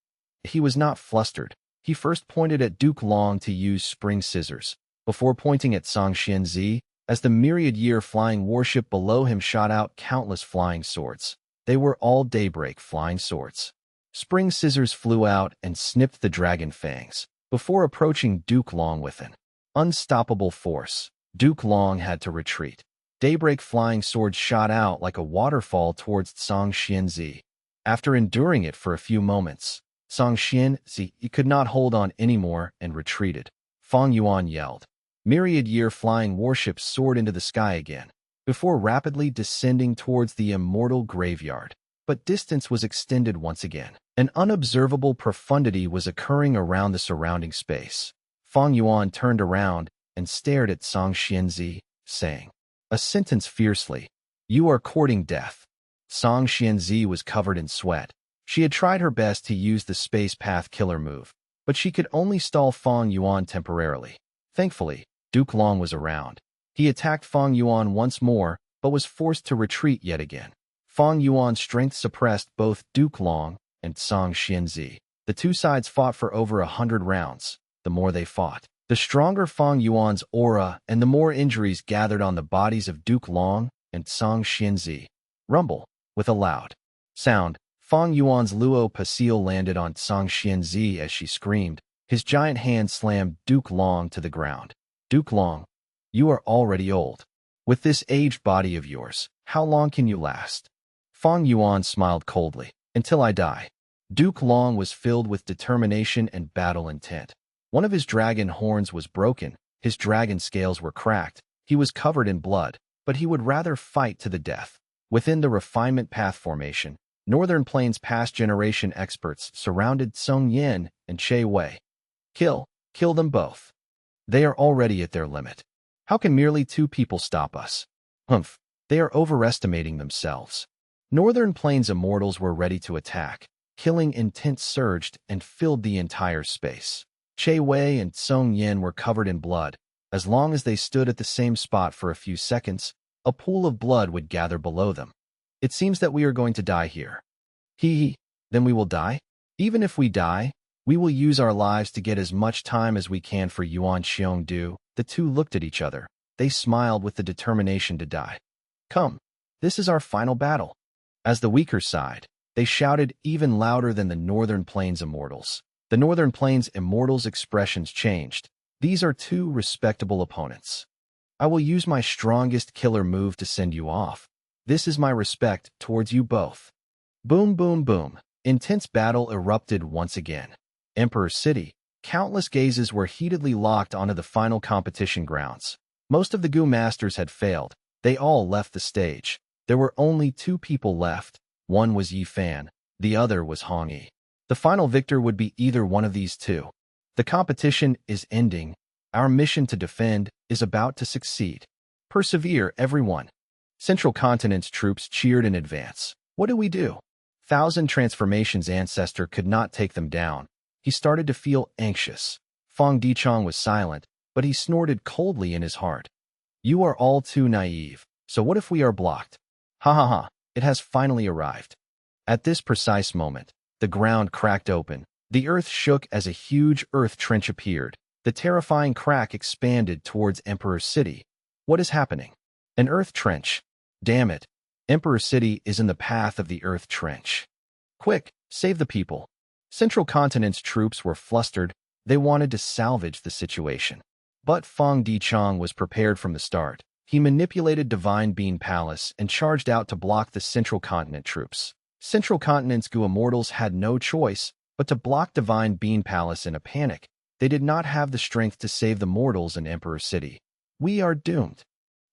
He was not flustered. He first pointed at Duke Long to use spring scissors, before pointing at Song Xianzi, as the Myriad Year Flying Warship below him shot out countless flying swords. They were all daybreak flying swords. Spring scissors flew out and snipped the dragon fangs, before approaching Duke Long with an unstoppable force. Duke Long had to retreat. Daybreak flying swords shot out like a waterfall towards Song Xianzi. After enduring it for a few moments, Song Xianzi could not hold on anymore and retreated. Fang Yuan yelled. Myriad Year Flying Warship soared into the sky again, before rapidly descending towards the immortal graveyard. But distance was extended once again. An unobservable profundity was occurring around the surrounding space. Fang Yuan turned around and stared at Song Xianzi, saying a sentence fiercely. You are courting death. Song Xianzi was covered in sweat. She had tried her best to use the space path killer move, but she could only stall Fang Yuan temporarily. Thankfully, Duke Long was around. He attacked Fang Yuan once more, but was forced to retreat yet again. Fang Yuan's strength suppressed both Duke Long and Song Xianzi. The two sides fought for over 100 rounds. The more they fought, the stronger Fang Yuan's aura and the more injuries gathered on the bodies of Duke Long and Song Xianzi. Rumble. With a loud sound, Fang Yuan's Luo Pasil landed on Song Xianzi as she screamed. His giant hand slammed Duke Long to the ground. Duke Long, you are already old. With this aged body of yours, how long can you last? Fang Yuan smiled coldly. Until I die. Duke Long was filled with determination and battle intent. One of his dragon horns was broken, his dragon scales were cracked, he was covered in blood. but he would rather fight to the death. Within the refinement path formation, Northern Plains past generation experts surrounded Song Yin and Che Wei. Kill them both. They are already at their limit. How can merely 2 people stop us? Humph, they are overestimating themselves. Northern Plains immortals were ready to attack. Killing intent surged and filled the entire space. Che Wei and Song Yin were covered in blood. As long as they stood at the same spot for a few seconds, a pool of blood would gather below them. It seems that we are going to die here. Then we will die? Even if we die, we will use our lives to get as much time as we can for Yuan Xiongdu. The 2 looked at each other. They smiled with the determination to die. Come, this is our final battle. As the weaker side, they shouted even louder than the Northern Plains immortals. The Northern Plains immortals' expressions changed. These are 2 respectable opponents. I will use my strongest killer move to send you off. This is my respect towards you both. Boom, boom, boom. Intense battle erupted once again. Emperor City. Countless gazes were heatedly locked onto the final competition grounds. Most of the Gu masters had failed. They all left the stage. There were only 2 people left. One was Yi Fan. The other was Hong Yi. The final victor would be either one of these 2. The competition is ending. Our mission to defend is about to succeed. Persevere, everyone. Central Continent's troops cheered in advance. What do we do? Thousand Transformations' ancestor could not take them down. He started to feel anxious. Fang Dichong was silent, but he snorted coldly in his heart. You are all too naive. So what if we are blocked? Ha ha ha, it has finally arrived. At this precise moment, the ground cracked open. The earth shook as a huge earth trench appeared. The terrifying crack expanded towards Emperor City. What is happening? An earth trench. Damn it. Emperor City is in the path of the earth trench. Quick, save the people. Central Continent's troops were flustered. They wanted to salvage the situation. But Fang Dichong was prepared from the start. He manipulated Divine Bean Palace and charged out to block the Central Continent troops. Central Continent's Gu immortals had no choice but to block Divine Bean Palace in a panic. They did not have the strength to save the mortals in Emperor City. We are doomed.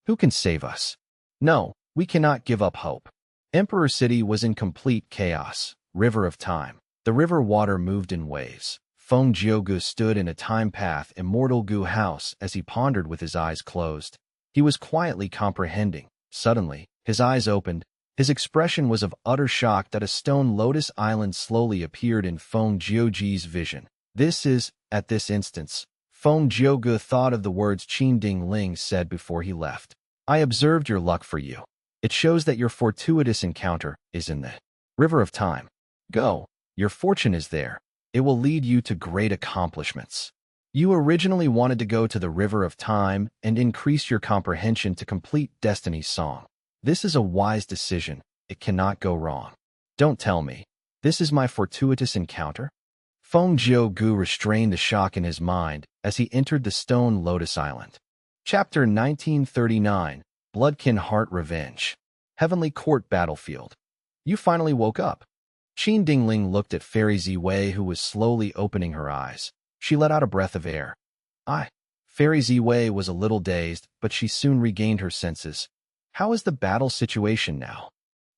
Who can save us? No, we cannot give up hope. Emperor City was in complete chaos. River of Time. The river water moved in waves. Feng Jiugu stood in a time path immortal Gu house as he pondered with his eyes closed. He was quietly comprehending. Suddenly, his eyes opened. His expression was of utter shock that a stone lotus island slowly appeared in Feng Jiugu's vision. At this instance, Feng Jiugu thought of the words Qin Ding Ling said before he left. I observed your luck for you. It shows that your fortuitous encounter is in the River of Time. Go. Your fortune is there. It will lead you to great accomplishments. You originally wanted to go to the River of Time and increase your comprehension to complete Destiny's song. This is a wise decision. It cannot go wrong. Don't tell me. This is my fortuitous encounter? Feng Jiugu restrained the shock in his mind as he entered the Stone Lotus Island. Chapter 1939, Bloodkin Heart Revenge. Heavenly Court Battlefield. You finally woke up. Qin Dingling looked at Fairy Ziwei, who was slowly opening her eyes. She let out a breath of air. Fairy Ziwei was a little dazed, but she soon regained her senses. How is the battle situation now?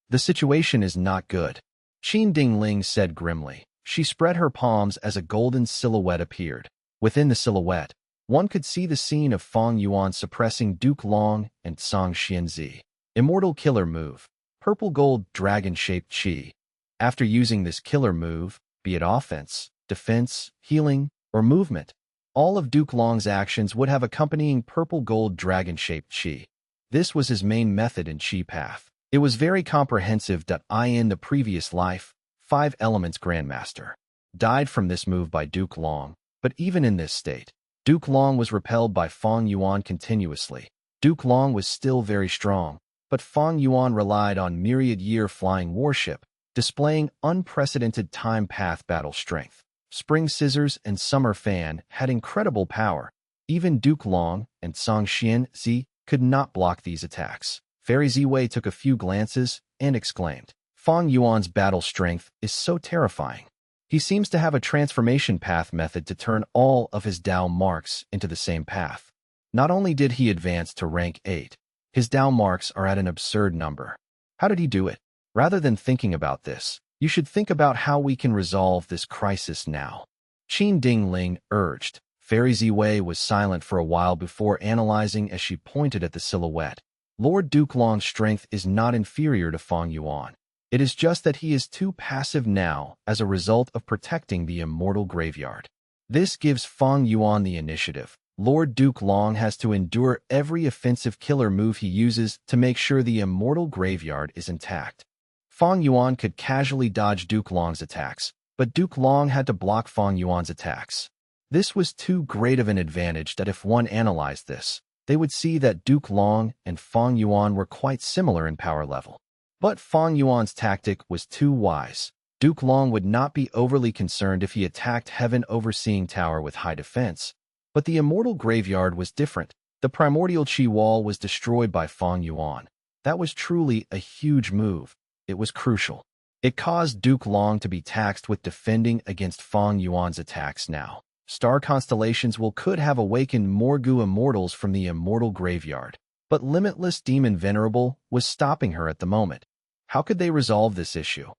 The situation is not good, Qin Dingling said grimly. She spread her palms as a golden silhouette appeared. Within the silhouette, one could see the scene of Fang Yuan suppressing Duke Long and Song Xianzi. Immortal Killer Move. Purple Gold Dragon-Shaped Qi. After using this killer move, be it offense, defense, healing, or movement, all of Duke Long's actions would have accompanying purple gold dragon-shaped Qi. This was his main method in Qi Path. It was very comprehensive. In the previous life, 5 Elements Grandmaster died from this move by Duke Long, but even in this state, Duke Long was repelled by Fang Yuan continuously. Duke Long was still very strong, but Fang Yuan relied on myriad-year flying warship, displaying unprecedented time path battle strength. Spring Scissors and Summer Fan had incredible power. Even Duke Long and Song Xianzi could not block these attacks. Fairy Ziwei took a few glances and exclaimed, Fang Yuan's battle strength is so terrifying. He seems to have a transformation path method to turn all of his Dao marks into the same path. Not only did he advance to rank 8, His down marks are at an absurd number. How did he do it? Rather than thinking about this, you should think about how we can resolve this crisis now. Qin Dingling urged. Fairy Ziwei was silent for a while before analyzing as she pointed at the silhouette. Lord Dukelong's strength is not inferior to Fang Yuan. It is just that he is too passive now as a result of protecting the immortal graveyard. This gives Fang Yuan the initiative. Lord Dukelong has to endure every offensive killer move he uses to make sure the immortal graveyard is intact. Fang Yuan could casually dodge Dukelong's attacks, but Dukelong had to block Fang Yuan's attacks. This was too great of an advantage that if one analyzed this, they would see that Dukelong and Fang Yuan were quite similar in power level. But Fang Yuan's tactic was too wise. Dukelong would not be overly concerned if he attacked Heaven Overseeing Tower with high defense. But the immortal graveyard was different. The primordial Qi wall was destroyed by Fang Yuan. That was truly a huge move. It was crucial. It caused Dukelong to be taxed with defending against Fang Yuan's attacks now. Star constellations could have awakened more Gu immortals from the immortal graveyard. But Limitless Demon Venerable was stopping her at the moment. How could they resolve this issue?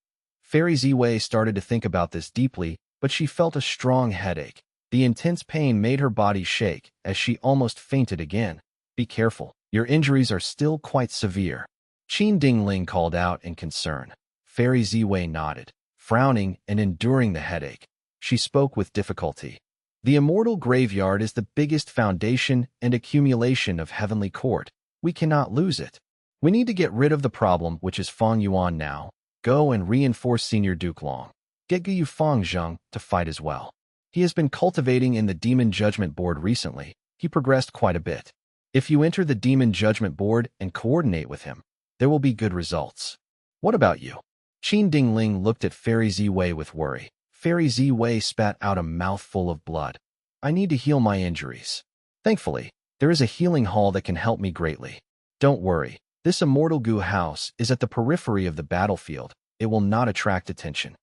Fairy Ziwei started to think about this deeply, but she felt a strong headache. The intense pain made her body shake as she almost fainted again. Be careful. Your injuries are still quite severe. Qin Dingling called out in concern. Fairy Ziwei nodded, frowning and enduring the headache. She spoke with difficulty. The immortal graveyard is the biggest foundation and accumulation of Heavenly Court. We cannot lose it. We need to get rid of the problem, which is Fang Yuan now. Go and reinforce Senior Dukelong. Get Guyu Fangzheng to fight as well. He has been cultivating in the Demon Judgment Board recently. He progressed quite a bit. If you enter the Demon Judgment Board and coordinate with him, there will be good results. What about you? Qin Dingling looked at Fairy Ziwei with worry. Fairy Ziwei spat out a mouthful of blood. I need to heal my injuries. Thankfully, there is a healing hall that can help me greatly. Don't worry. This immortal Gu house is at the periphery of the battlefield. It will not attract attention.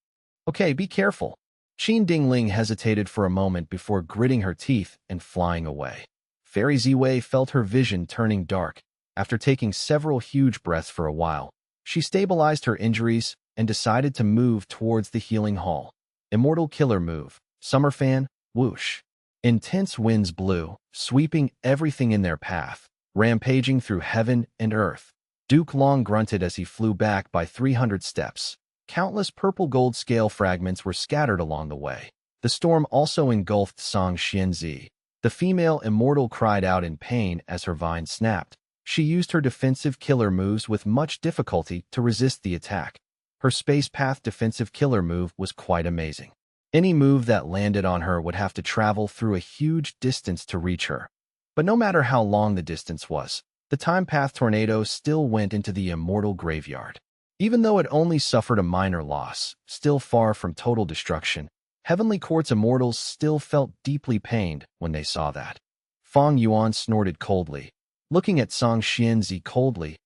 Okay, be careful. Qin Dingling hesitated for a moment before gritting her teeth and flying away. Fairy Ziwei felt her vision turning dark. After taking several huge breaths for a while, she stabilized her injuries and decided to move towards the healing hall. Immortal Killer Move. Summer Fan. Whoosh. Intense winds blew, sweeping everything in their path, rampaging through heaven and earth. Dukelong grunted as he flew back by 300 steps. Countless purple gold scale fragments were scattered along the way. The storm also engulfed Song Xianzi. The female immortal cried out in pain as her vine snapped. She used her defensive killer moves with much difficulty to resist the attack. Her space path defensive killer move was quite amazing. Any move that landed on her would have to travel through a huge distance to reach her. But no matter how long the distance was, the time path tornado still went into the immortal graveyard. Even though it only suffered a minor loss, still far from total destruction, Heavenly Court's immortals still felt deeply pained when they saw that. Fang Yuan snorted coldly, looking at Song Xianzi coldly.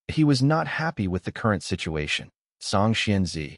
He was not happy with the current situation. Song Xianzi.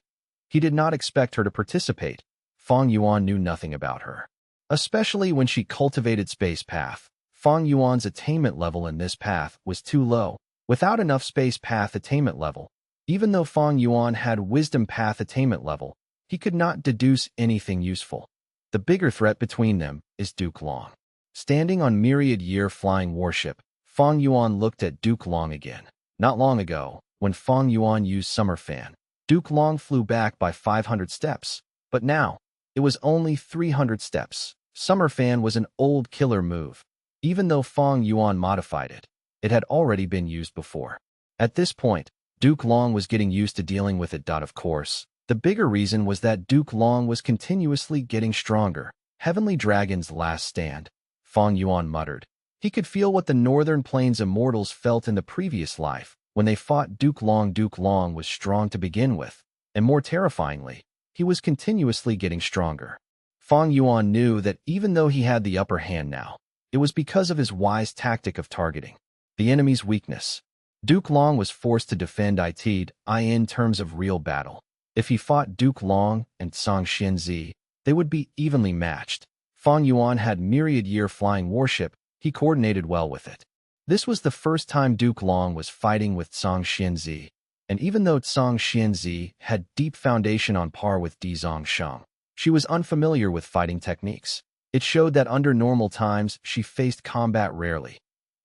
He did not expect her to participate. Fang Yuan knew nothing about her. Especially when she cultivated space path. Fang Yuan's attainment level in this path was too low. Without enough space path attainment level, even though Fang Yuan had wisdom path attainment level, he could not deduce anything useful. The bigger threat between them is Dukelong. Standing on myriad year flying warship, Fang Yuan looked at Dukelong again. Not long ago, when Fang Yuan used Summer Fan, Dukelong flew back by 500 steps. But now, it was only 300 steps. Summer Fan was an old killer move. Even though Fang Yuan modified it, it had already been used before. At this point, Dukelong was getting used to dealing with it. Of course, the bigger reason was that Dukelong was continuously getting stronger. Heavenly Dragon's last stand. Fang Yuan muttered. He could feel what the Northern Plains immortals felt in the previous life. When they fought Dukelong, Dukelong was strong to begin with, and more terrifyingly, he was continuously getting stronger. Fang Yuan knew that even though he had the upper hand now, it was because of his wise tactic of targeting the enemy's weakness. Dukelong was forced to defend it in terms of real battle. If he fought Dukelong and Song Xianzi, they would be evenly matched. Fang Yuan had myriad year flying warship. He coordinated well with it. This was the first time Duke Long was fighting with Zhang Xianzi, and even though Zhang Xianzi had deep foundation on par with Di Zongsheng, she was unfamiliar with fighting techniques. It showed that under normal times she faced combat rarely.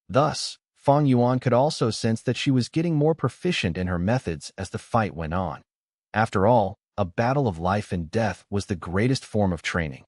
Thus, Fang Yuan could also sense that she was getting more proficient in her methods as the fight went on. After all, a battle of life and death was the greatest form of training.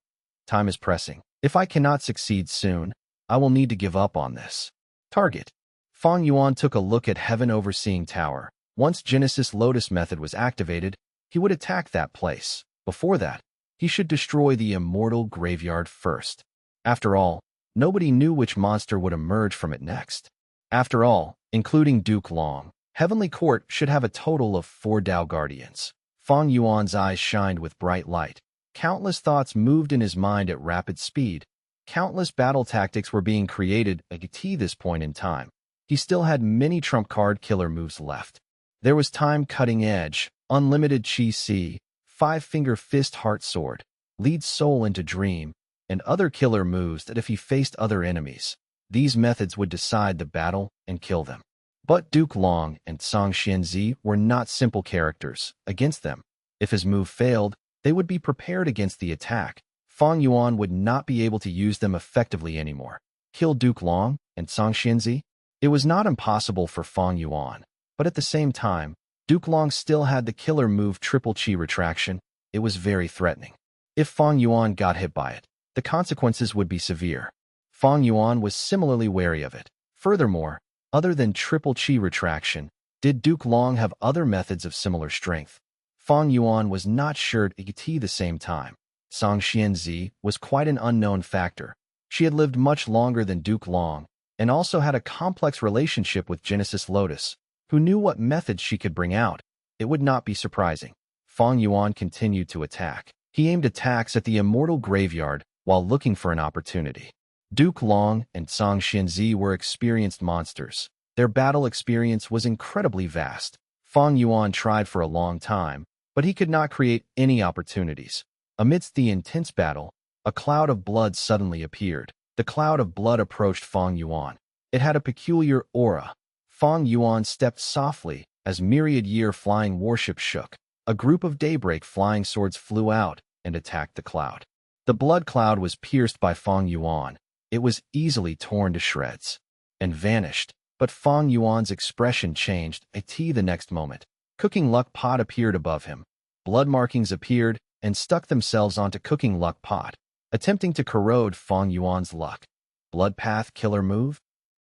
Time is pressing. If I cannot succeed soon, I will need to give up on this. Target. Fang Yuan took a look at Heaven Overseeing Tower. Once Genesis Lotus method was activated, he would attack that place. Before that, he should destroy the immortal graveyard first. After all, nobody knew which monster would emerge from it next. After all, including Duke Long, Heavenly Court should have a total of 4 Dao Guardians. Fang Yuan's eyes shined with bright light. Countless thoughts moved in his mind at rapid speed. Countless battle tactics were being created at this point in time. He still had many trump card killer moves left. There was time cutting edge, unlimited chi si, 5-finger fist heart sword, lead soul into dream, and other killer moves that if he faced other enemies, these methods would decide the battle and kill them. But Duke Long and Zhang Xianzi were not simple characters. Against them, if his move failed, they would be prepared against the attack. Fang Yuan would not be able to use them effectively anymore. Kill Duke Long and Zhang Xianzi? It was not impossible for Fang Yuan, but at the same time, Duke Long still had the killer move Triple Chi Retraction. It was very threatening. If Fang Yuan got hit by it, the consequences would be severe. Fang Yuan was similarly wary of it. Furthermore, other than Triple Chi Retraction, did Duke Long have other methods of similar strength? Fang Yuan was not sure at the same time. Zhang Xianzi was quite an unknown factor. She had lived much longer than Duke Long, and also had a complex relationship with Genesis Lotus, who knew what methods she could bring out. It would not be surprising. Fang Yuan continued to attack. He aimed attacks at the immortal graveyard while looking for an opportunity. Duke Long and Zhang Xianzi were experienced monsters. Their battle experience was incredibly vast. Fang Yuan tried for a long time, but he could not create any opportunities. Amidst the intense battle, a cloud of blood suddenly appeared. The cloud of blood approached Fang Yuan. It had a peculiar aura. Fang Yuan stepped softly as myriad-year flying warships shook. A group of daybreak flying swords flew out and attacked the cloud. The blood cloud was pierced by Fang Yuan. It was easily torn to shreds and vanished. But Fang Yuan's expression changed the next moment. Cooking luck pot appeared above him. Blood markings appeared and stuck themselves onto cooking luck pot, attempting to corrode Fang Yuan's luck. Blood path killer move?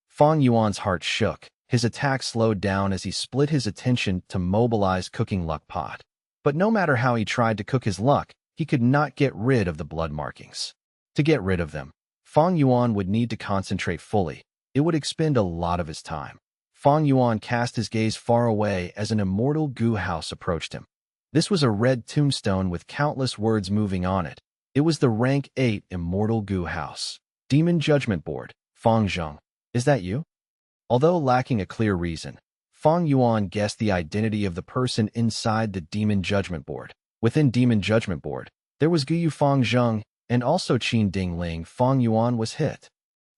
Fang Yuan's heart shook. His attack slowed down as he split his attention to mobilize cooking luck pot. But no matter how he tried to cook his luck, he could not get rid of the blood markings. To get rid of them, Fang Yuan would need to concentrate fully. It would expend a lot of his time. Fang Yuan cast his gaze far away as an immortal goo house approached him. This was a red tombstone with countless words moving on it. It was the rank 8 immortal goo house. Demon Judgment Board. Fang Zheng, is that you? Although lacking a clear reason, Fang Yuan guessed the identity of the person inside the Demon Judgment Board. Within Demon Judgment Board, there was Guyu Fang Zheng and also Qin Dingling. Fang Yuan was hit.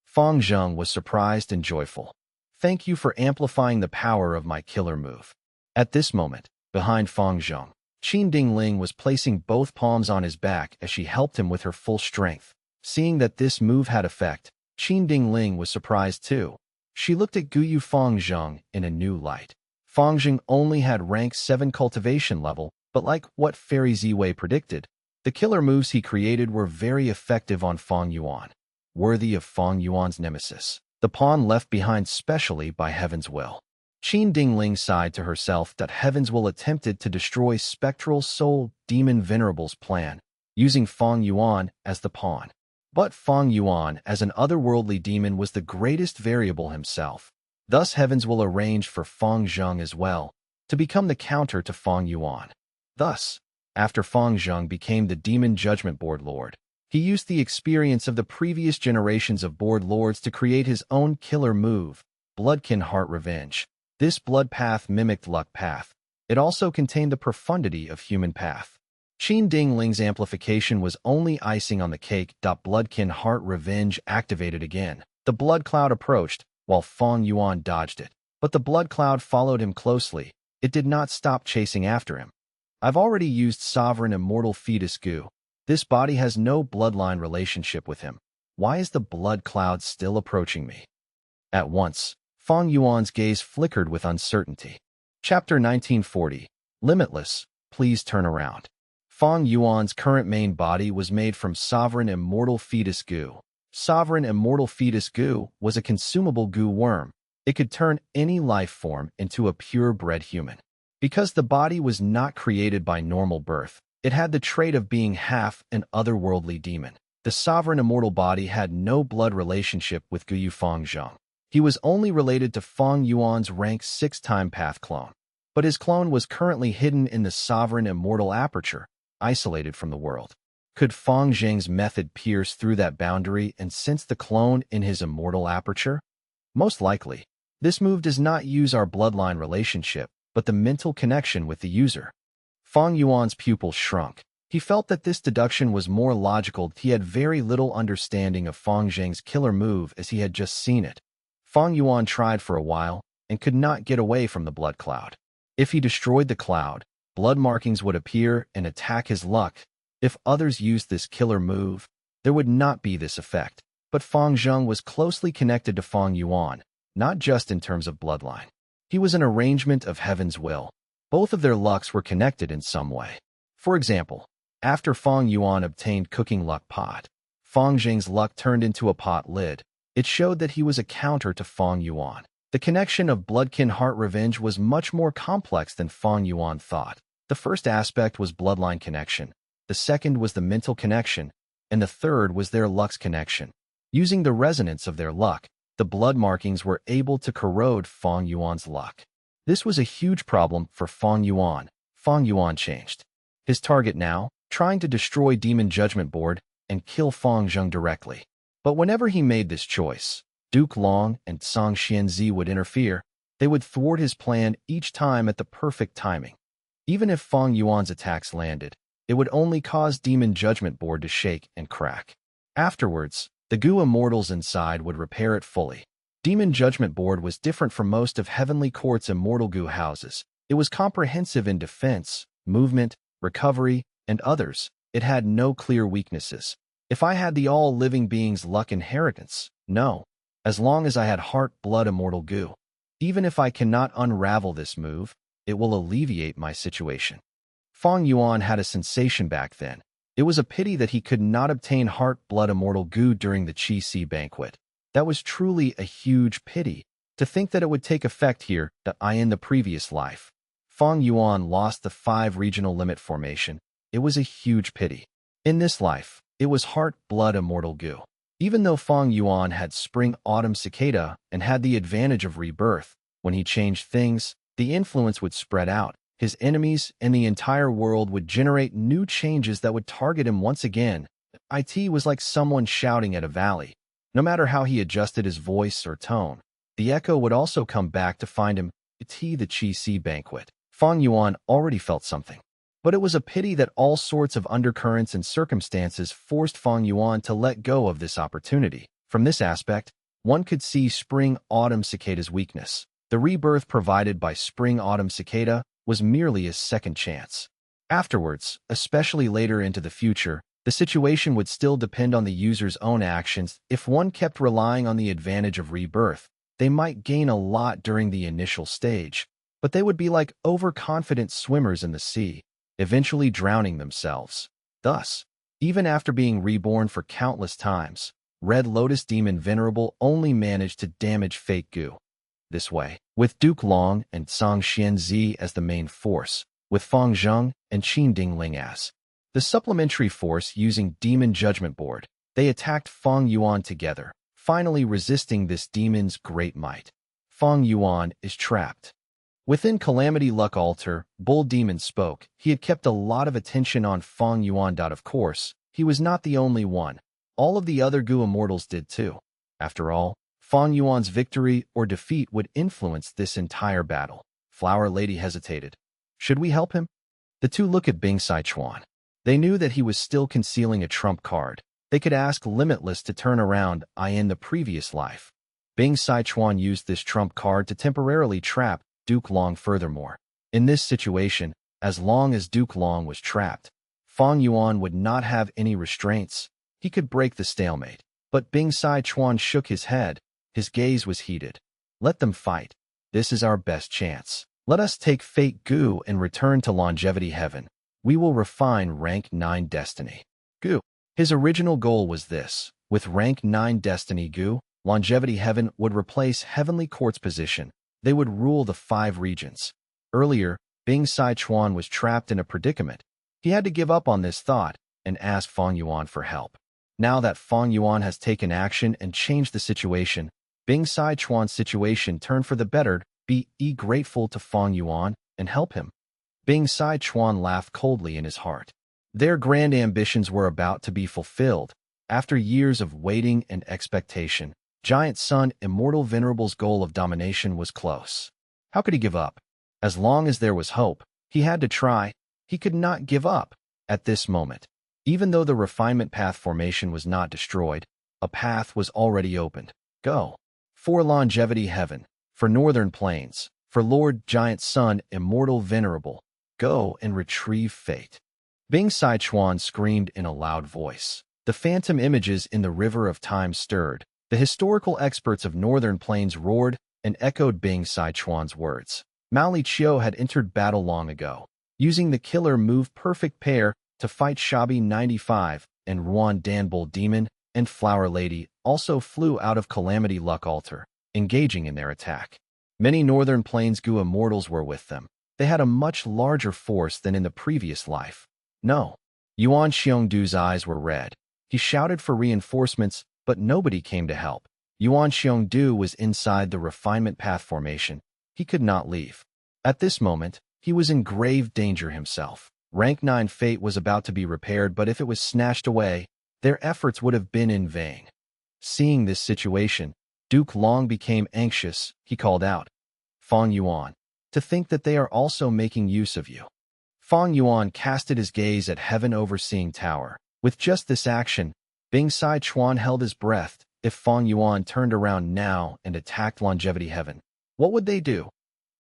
Fang Zheng was surprised and joyful. Thank you for amplifying the power of my killer move. At this moment, behind Fang Zheng, Qin Dingling was placing both palms on his back as she helped him with her full strength. Seeing that this move had effect, Qin Dingling was surprised too. She looked at Guyu Fang Zheng in a new light. Fang Zheng only had rank 7 cultivation level, but like what Fairy Ziwei predicted, the killer moves he created were very effective on Fang Yuan. Worthy of Fang Yuan's nemesis, the pawn left behind specially by Heaven's will. Qin Dingling sighed to herself that Heaven's will attempted to destroy Spectral Soul Demon Venerable's plan, using Fang Yuan as the pawn. But Fang Yuan as an otherworldly demon was the greatest variable himself. Thus Heaven's will arranged for Fang Zheng as well, to become the counter to Fang Yuan. Thus, after Fang Zheng became the Demon Judgment Board Lord, he used the experience of the previous generations of Board Lords to create his own killer move, Bloodkin Heart Revenge. This blood path mimicked luck path. It also contained the profundity of human path. Qin Dingling's amplification was only icing on the cake. Bloodkin Heart Revenge activated again. The blood cloud approached, while Fang Yuan dodged it. But the blood cloud followed him closely. It did not stop chasing after him. I've already used sovereign immortal fetus goo. This body has no bloodline relationship with him. Why is the blood cloud still approaching me? At once, Fang Yuan's gaze flickered with uncertainty. Chapter 1940. Limitless, please turn around. Fang Yuan's current main body was made from sovereign immortal fetus goo. Sovereign immortal fetus goo was a consumable goo worm. It could turn any life form into a purebred human. Because the body was not created by normal birth, it had the trait of being half an otherworldly demon. The sovereign immortal body had no blood relationship with Guyu Fangzheng. He was only related to Fang Yuan's rank 6 time path clone. But his clone was currently hidden in the sovereign immortal aperture, isolated from the world. Could Fang Zheng's method pierce through that boundary and sense the clone in his immortal aperture? Most likely. This move does not use our bloodline relationship, but the mental connection with the user. Fang Yuan's pupils shrunk. He felt that this deduction was more logical. He had very little understanding of Fang Zheng's killer move as he had just seen it. Fang Yuan tried for a while and could not get away from the blood cloud. If he destroyed the cloud, blood markings would appear and attack his luck. If others used this killer move, there would not be this effect. But Fang Zheng was closely connected to Fang Yuan, not just in terms of bloodline. He was an arrangement of heaven's will. Both of their lucks were connected in some way. For example, after Fang Yuan obtained cooking luck pot, Fang Zheng's luck turned into a pot lid. It showed that he was a counter to Fang Yuan. The connection of bloodkin heart revenge was much more complex than Fang Yuan thought. The first aspect was bloodline connection, the second was the mental connection, and the third was their luck's connection. Using the resonance of their luck, the blood markings were able to corrode Fang Yuan's luck. This was a huge problem for Fang Yuan. Fang Yuan changed his target now, trying to destroy Demon Judgment Board and kill Fang Zheng directly. But whenever he made this choice, Duke Long and Song Xianzi would interfere. They would thwart his plan each time at the perfect timing. Even if Fang Yuan's attacks landed, it would only cause Demon Judgment Board to shake and crack. Afterwards, the goo immortals inside would repair it fully. Demon Judgment Board was different from most of Heavenly Court's immortal goo houses. It was comprehensive in defense, movement, recovery, and others. It had no clear weaknesses. If I had the all-living being's luck inheritance, no. As long as I had heart blood immortal goo. Even if I cannot unravel this move, it will alleviate my situation. Fang Yuan had a sensation back then. It was a pity that he could not obtain heart blood immortal goo during the Qi Si banquet. That was truly a huge pity. To think that it would take effect here, that I in the previous life. Fang Yuan lost the 5 regional limit formation. It was a huge pity. In this life, it was heart blood immortal goo. Even though Fang Yuan had spring autumn cicada and had the advantage of rebirth, when he changed things, the influence would spread out. His enemies and the entire world would generate new changes that would target him once again. It was like someone shouting at a valley. No matter how he adjusted his voice or tone, the echo would also come back to find him. The Qi Si banquet. Fang Yuan already felt something. But it was a pity that all sorts of undercurrents and circumstances forced Fang Yuan to let go of this opportunity. From this aspect, one could see spring-autumn cicada's weakness. The rebirth provided by spring-autumn cicada was merely a second chance. Afterwards, especially later into the future, the situation would still depend on the user's own actions. If one kept relying on the advantage of rebirth, they might gain a lot during the initial stage, but they would be like overconfident swimmers in the sea, eventually drowning themselves. Thus, even after being reborn for countless times, Red Lotus Demon Venerable only managed to damage fake goo. This way, with Duke Long and Song Xianzi as the main force, with Fang Zheng and Qin Dingling as the supplementary force using Demon Judgment Board, they attacked Fang Yuan together, finally resisting this demon's great might. Fang Yuan is trapped. Within Calamity Luck Altar, Bull Demon spoke. He had kept a lot of attention on Fang Yuan. Of course, he was not the only one. All of the other goo immortals did too. After all, Fang Yuan's victory or defeat would influence this entire battle. Flower Lady hesitated. Should we help him? The two looked at Bing Saichuan. They knew that he was still concealing a trump card. They could ask Limitless to turn around in the previous life. Bing Sichuan used this trump card to temporarily trap Duke Long furthermore. In this situation, as long as Duke Long was trapped, Fang Yuan would not have any restraints. He could break the stalemate. But Bing Sichuan shook his head. His gaze was heated. Let them fight. This is our best chance. Let us take Fate Gu and return to longevity heaven. We will refine rank 9 destiny. Gu. His original goal was this. With rank 9 destiny Gu, longevity heaven would replace heavenly court's position. They would rule the 5 regions. Earlier, Bing Sichuan was trapped in a predicament. He had to give up on this thought and ask Fang Yuan for help. Now that Fang Yuan has taken action and changed the situation, Bing Sichuan's situation turned for the better. Be grateful to Fang Yuan and help him. Bing Sichuan laughed coldly in his heart. Their grand ambitions were about to be fulfilled. After years of waiting and expectation, Giant Sun Immortal Venerable's goal of domination was close. How could he give up? As long as there was hope, he had to try. He could not give up. At this moment, even though the refinement path formation was not destroyed, a path was already opened. Go. For longevity heaven. For northern plains. For Lord Giant Sun Immortal Venerable. Go and retrieve fate. Bing Sichuan screamed in a loud voice. The phantom images in the river of time stirred. The historical experts of northern plains roared and echoed Bing Sichuan's words. Mao Li Chiu had entered battle long ago, using the killer move perfect pair to fight Shabi 95, and Ruan Danbull Demon and Flower Lady also flew out of Calamity Luck Altar, engaging in their attack. Many northern plains Gu immortals were with them. They had a much larger force than in the previous life. No. Yuan Xiongdu's eyes were red. He shouted for reinforcements, but nobody came to help. Yuan Xiongdu was inside the refinement path formation. He could not leave. At this moment, he was in grave danger himself. Rank 9 fate was about to be repaired, but if it was snatched away, their efforts would have been in vain. Seeing this situation, Duke Long became anxious. He called out, Fang Yuan, to think that they are also making use of you. Fang Yuan casted his gaze at heaven overseeing tower. With just this action, Bing Sichuan held his breath. If Fang Yuan turned around now and attacked longevity heaven, what would they do?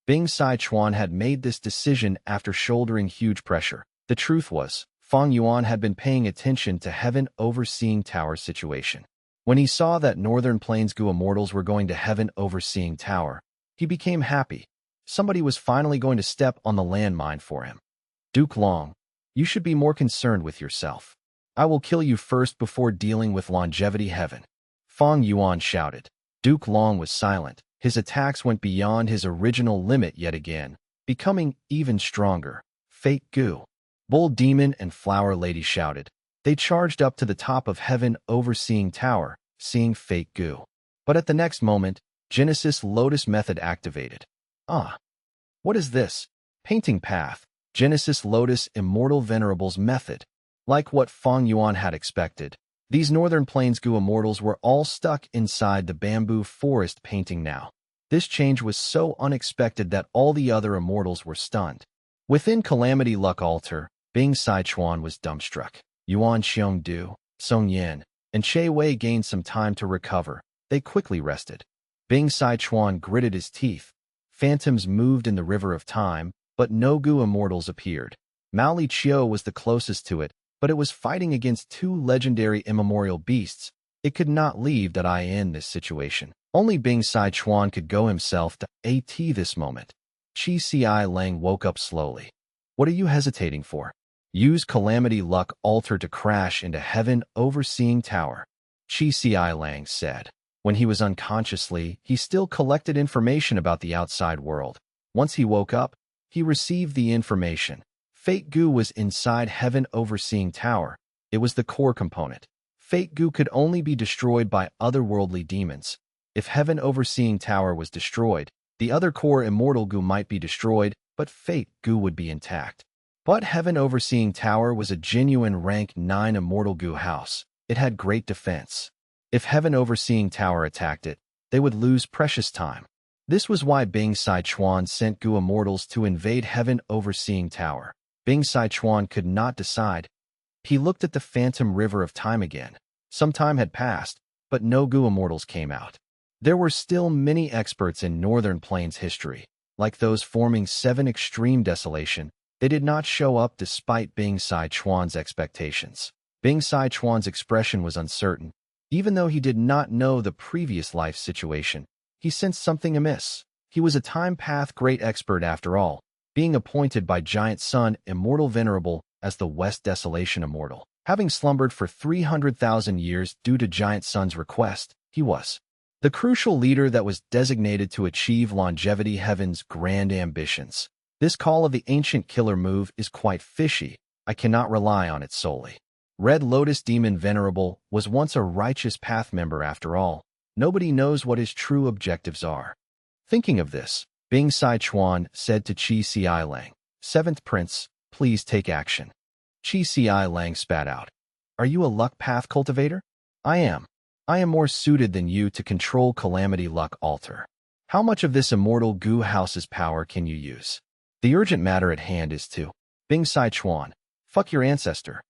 Bing Sichuan had made this decision after shouldering huge pressure. The truth was, Fang Yuan had been paying attention to heaven overseeing tower situation. When he saw that northern plains Gu immortals were going to heaven overseeing tower, he became happy. Somebody was finally going to step on the landmine for him. Duke Long, you should be more concerned with yourself. I will kill you first before dealing with longevity heaven. Fang Yuan shouted. Duke Long was silent. His attacks went beyond his original limit yet again, becoming even stronger. Fate Gu. Bull Demon and Flower Lady shouted. They charged up to the top of heaven overseeing tower, seeing Fate Gu. But at the next moment, Genesis Lotus method activated. Ah. What is this? Painting path. Genesis Lotus Immortal Venerable's method. Like what Fang Yuan had expected, these northern plains Gu immortals were all stuck inside the bamboo forest painting now. This change was so unexpected that all the other immortals were stunned. Within Calamity Luck Altar, Bing Sichuan was dumbstruck. Yuan Xiongdu, Song Yin, and Che Wei gained some time to recover. They quickly rested. Bing Sichuan gritted his teeth. Phantoms moved in the river of time, but no Gu immortals appeared. Mao Li Chiu was the closest to it, but it was fighting against 2 legendary immemorial beasts. It could not leave that eye in this situation. Only Bing Sichuan could go himself to AT this moment. Chi Ci Lang woke up slowly. What are you hesitating for? Use Calamity Luck Altar to crash into heaven overseeing tower. Chi Ci Lang said. When he was unconsciously, he still collected information about the outside world. Once he woke up, he received the information. Fate Gu was inside heaven overseeing tower. It was the core component. Fate Gu could only be destroyed by otherworldly demons. If heaven overseeing tower was destroyed, the other core immortal Gu might be destroyed, but Fate Gu would be intact. But heaven overseeing tower was a genuine rank 9 immortal Gu house. It had great defense. If heaven overseeing tower attacked it, they would lose precious time. This was why Bing Sichuan sent Gu immortals to invade heaven overseeing tower. Bing Sichuan could not decide. He looked at the phantom river of time again. Some time had passed, but no Gu immortals came out. There were still many experts in Northern Plains history, like those forming 7 Extreme Desolation. They did not show up despite Bing Sichuan's expectations. Bing Sichuan's expression was uncertain. Even though he did not know the previous life situation, he sensed something amiss. He was a time path great expert after all, being appointed by Giant Sun Immortal Venerable as the West Desolation Immortal. Having slumbered for 300,000 years due to Giant Sun's request, he was the crucial leader that was designated to achieve longevity heaven's grand ambitions. This call of the ancient killer move is quite fishy. I cannot rely on it solely. Red Lotus Demon Venerable was once a righteous path member after all. Nobody knows what his true objectives are. Thinking of this, Bing Sichuan said to Qi Ci Lang, "Seventh Prince, please take action." Qi Ci Lang spat out. "Are you a luck path cultivator?" "I am. I am more suited than you to control Calamity Luck Altar. How much of this immortal Gu House's power can you use?" "The urgent matter at hand is to..." Bing Sichuan, "Fuck your ancestor."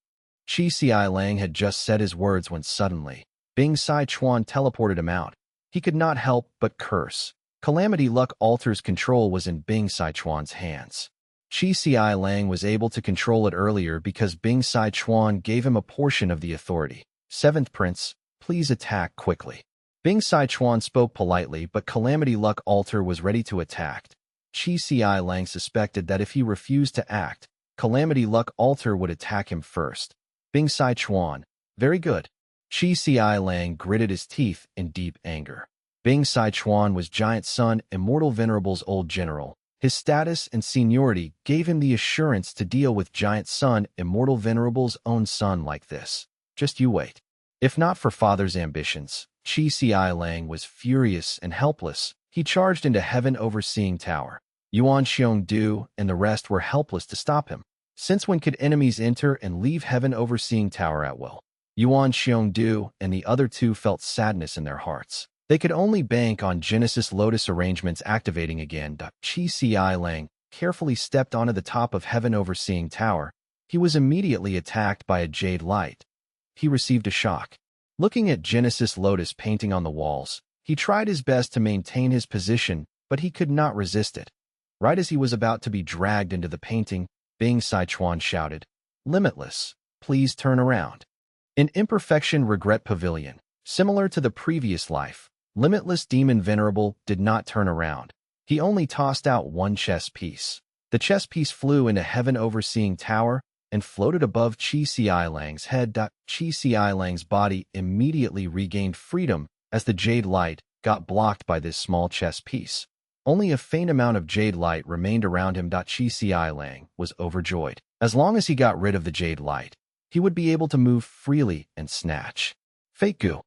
Qi Ci Lang had just said his words when suddenly, Bing Sichuan teleported him out. He could not help but curse. Calamity Luck Altar's control was in Bing Sichuan's hands. Qi Ci Lang was able to control it earlier because Bing Sichuan gave him a portion of the authority. "Seventh Prince, please attack quickly." Bing Sichuan spoke politely, but Calamity Luck Altar was ready to attack. Qi Ci Lang suspected that if he refused to act, Calamity Luck Altar would attack him first. Bing Sichuan, "Very good." Qi Ci Lang gritted his teeth in deep anger. Bing Sichuan was Giant Sun Immortal Venerable's old general. His status and seniority gave him the assurance to deal with Giant Sun Immortal Venerable's own son like this. Just you wait. If not for father's ambitions, Qi Ci Lang was furious and helpless. He charged into Heaven Overseeing Tower. Yuan Xiongdu and the rest were helpless to stop him. Since when could enemies enter and leave Heaven Overseeing Tower at will? Yuan Xiongdu and the other two felt sadness in their hearts. They could only bank on Genesis Lotus arrangements activating again. Qi Ci Lang carefully stepped onto the top of Heaven Overseeing Tower. He was immediately attacked by a jade light. He received a shock. Looking at Genesis Lotus painting on the walls, he tried his best to maintain his position, but he could not resist it. Right as he was about to be dragged into the painting, Bing Sichuan shouted, "Limitless, please turn around." In Imperfection Regret Pavilion, similar to the previous life, Limitless Demon Venerable did not turn around. He only tossed out one chess piece. The chess piece flew into Heaven Overseeing Tower and floated above Qi Ci Lang's head. Qi Ci Lang's body immediately regained freedom as the jade light got blocked by this small chess piece. Only a faint amount of jade light remained around him. Qi Ci Lang was overjoyed. As long as he got rid of the jade light, he would be able to move freely and snatch. Fake Gu.